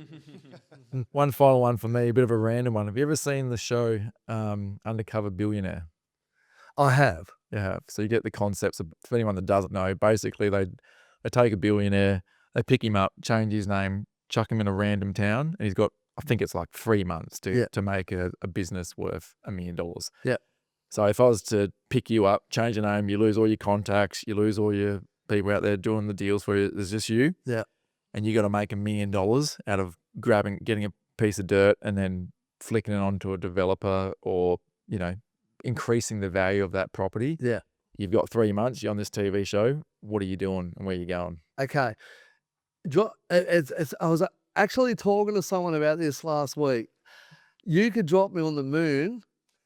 One final one for me, a bit of a random one. Have you ever seen the show Undercover Billionaire? I have. You have. So you get the concepts of, for anyone that doesn't know, basically they take a billionaire, they pick him up, change his name, chuck him in a random town, and he's got, I think it's like 3 months to make a business worth $1 million. Yeah. So if I was to pick you up, change your name, you lose all your contacts, you lose all your people out there doing the deals for you, there's just you. Yeah. And you got to make $1 million out of getting a piece of dirt and then flicking it onto a developer, or, you know, increasing the value of that property. Yeah. You've got 3 months, you're on this TV show. What are you doing and where are you going? Okay. I was actually talking to someone about this last week. You could drop me on the moon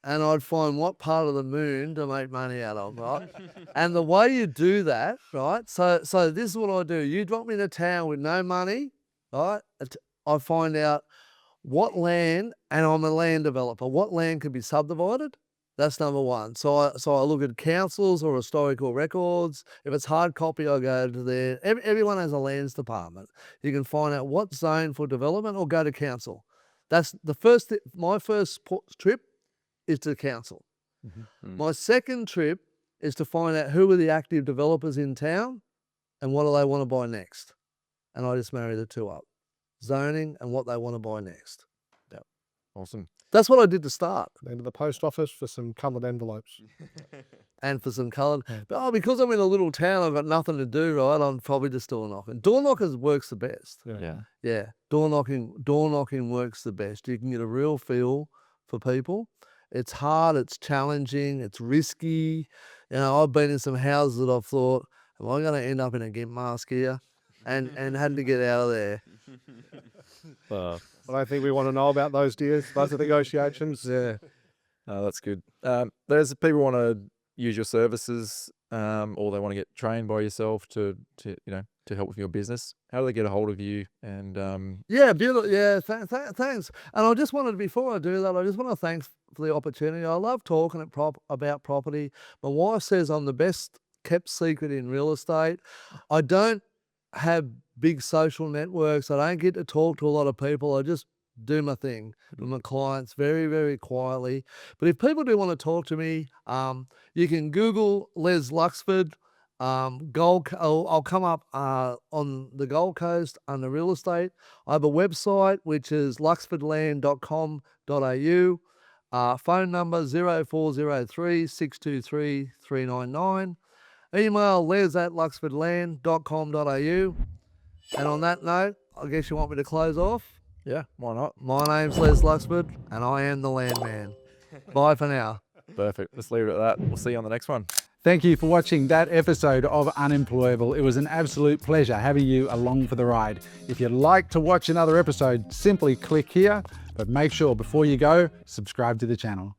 and I'd find what part of the moon to make money out of, right? And the way you do that, right? So this is what I do. You drop me in a town with no money, right? I find out what land, and I'm a land developer, what land could be subdivided. That's number one. So I look at councils or historical records. If it's hard copy, I go to there. Everyone has a lands department. You can find out what's zoned for development or go to council. That's the first. My first trip is to council. My second trip is to find out who are the active developers in town and what do they want to buy next. And I just marry the two up. Zoning and what they want to buy next. Yep. Awesome. That's what I did to start. Then to the post office for some coloured envelopes. And for some coloured. But because I'm in a little town, I've got nothing to do, right? I'm probably just door knocking. Door knockers works the best. Yeah. Door knocking works the best. You can get a real feel for people. It's hard, it's challenging, it's risky. You know, I've been in some houses that I've thought, am I going to end up in a gimp mask here? And had to get out of there. I don't think we want to know about those deals, those are negotiations. Yeah. That's good. There's people want to use your services, or they want to get trained by yourself to help with your business. How do they get a hold of you? And Yeah, beautiful. Yeah, thanks. And I just wanted, before I do that, I just want to thank for the opportunity. I love talking about property. My wife says I'm the best kept secret in real estate. I don't have big social networks. I don't get to talk to a lot of people. I just do my thing with my clients very, very quietly. But if people do want to talk to me, you can Google Les Luxford. I'll come up on the Gold Coast under real estate. I have a website which is luxfordland.com.au. Phone number 0403 623 399. Email les@luxfordland.com.au. And on that note, I guess you want me to close off? yeah, why not? My name's Les Luxford, and I am the landman. Bye for now. Perfect. Let's leave it at that. We'll see you on the next one. Thank you for watching that episode of Unemployable. It was an absolute pleasure having you along for the ride. If you'd like to watch another episode, simply click here But make sure before you go, subscribe to the channel.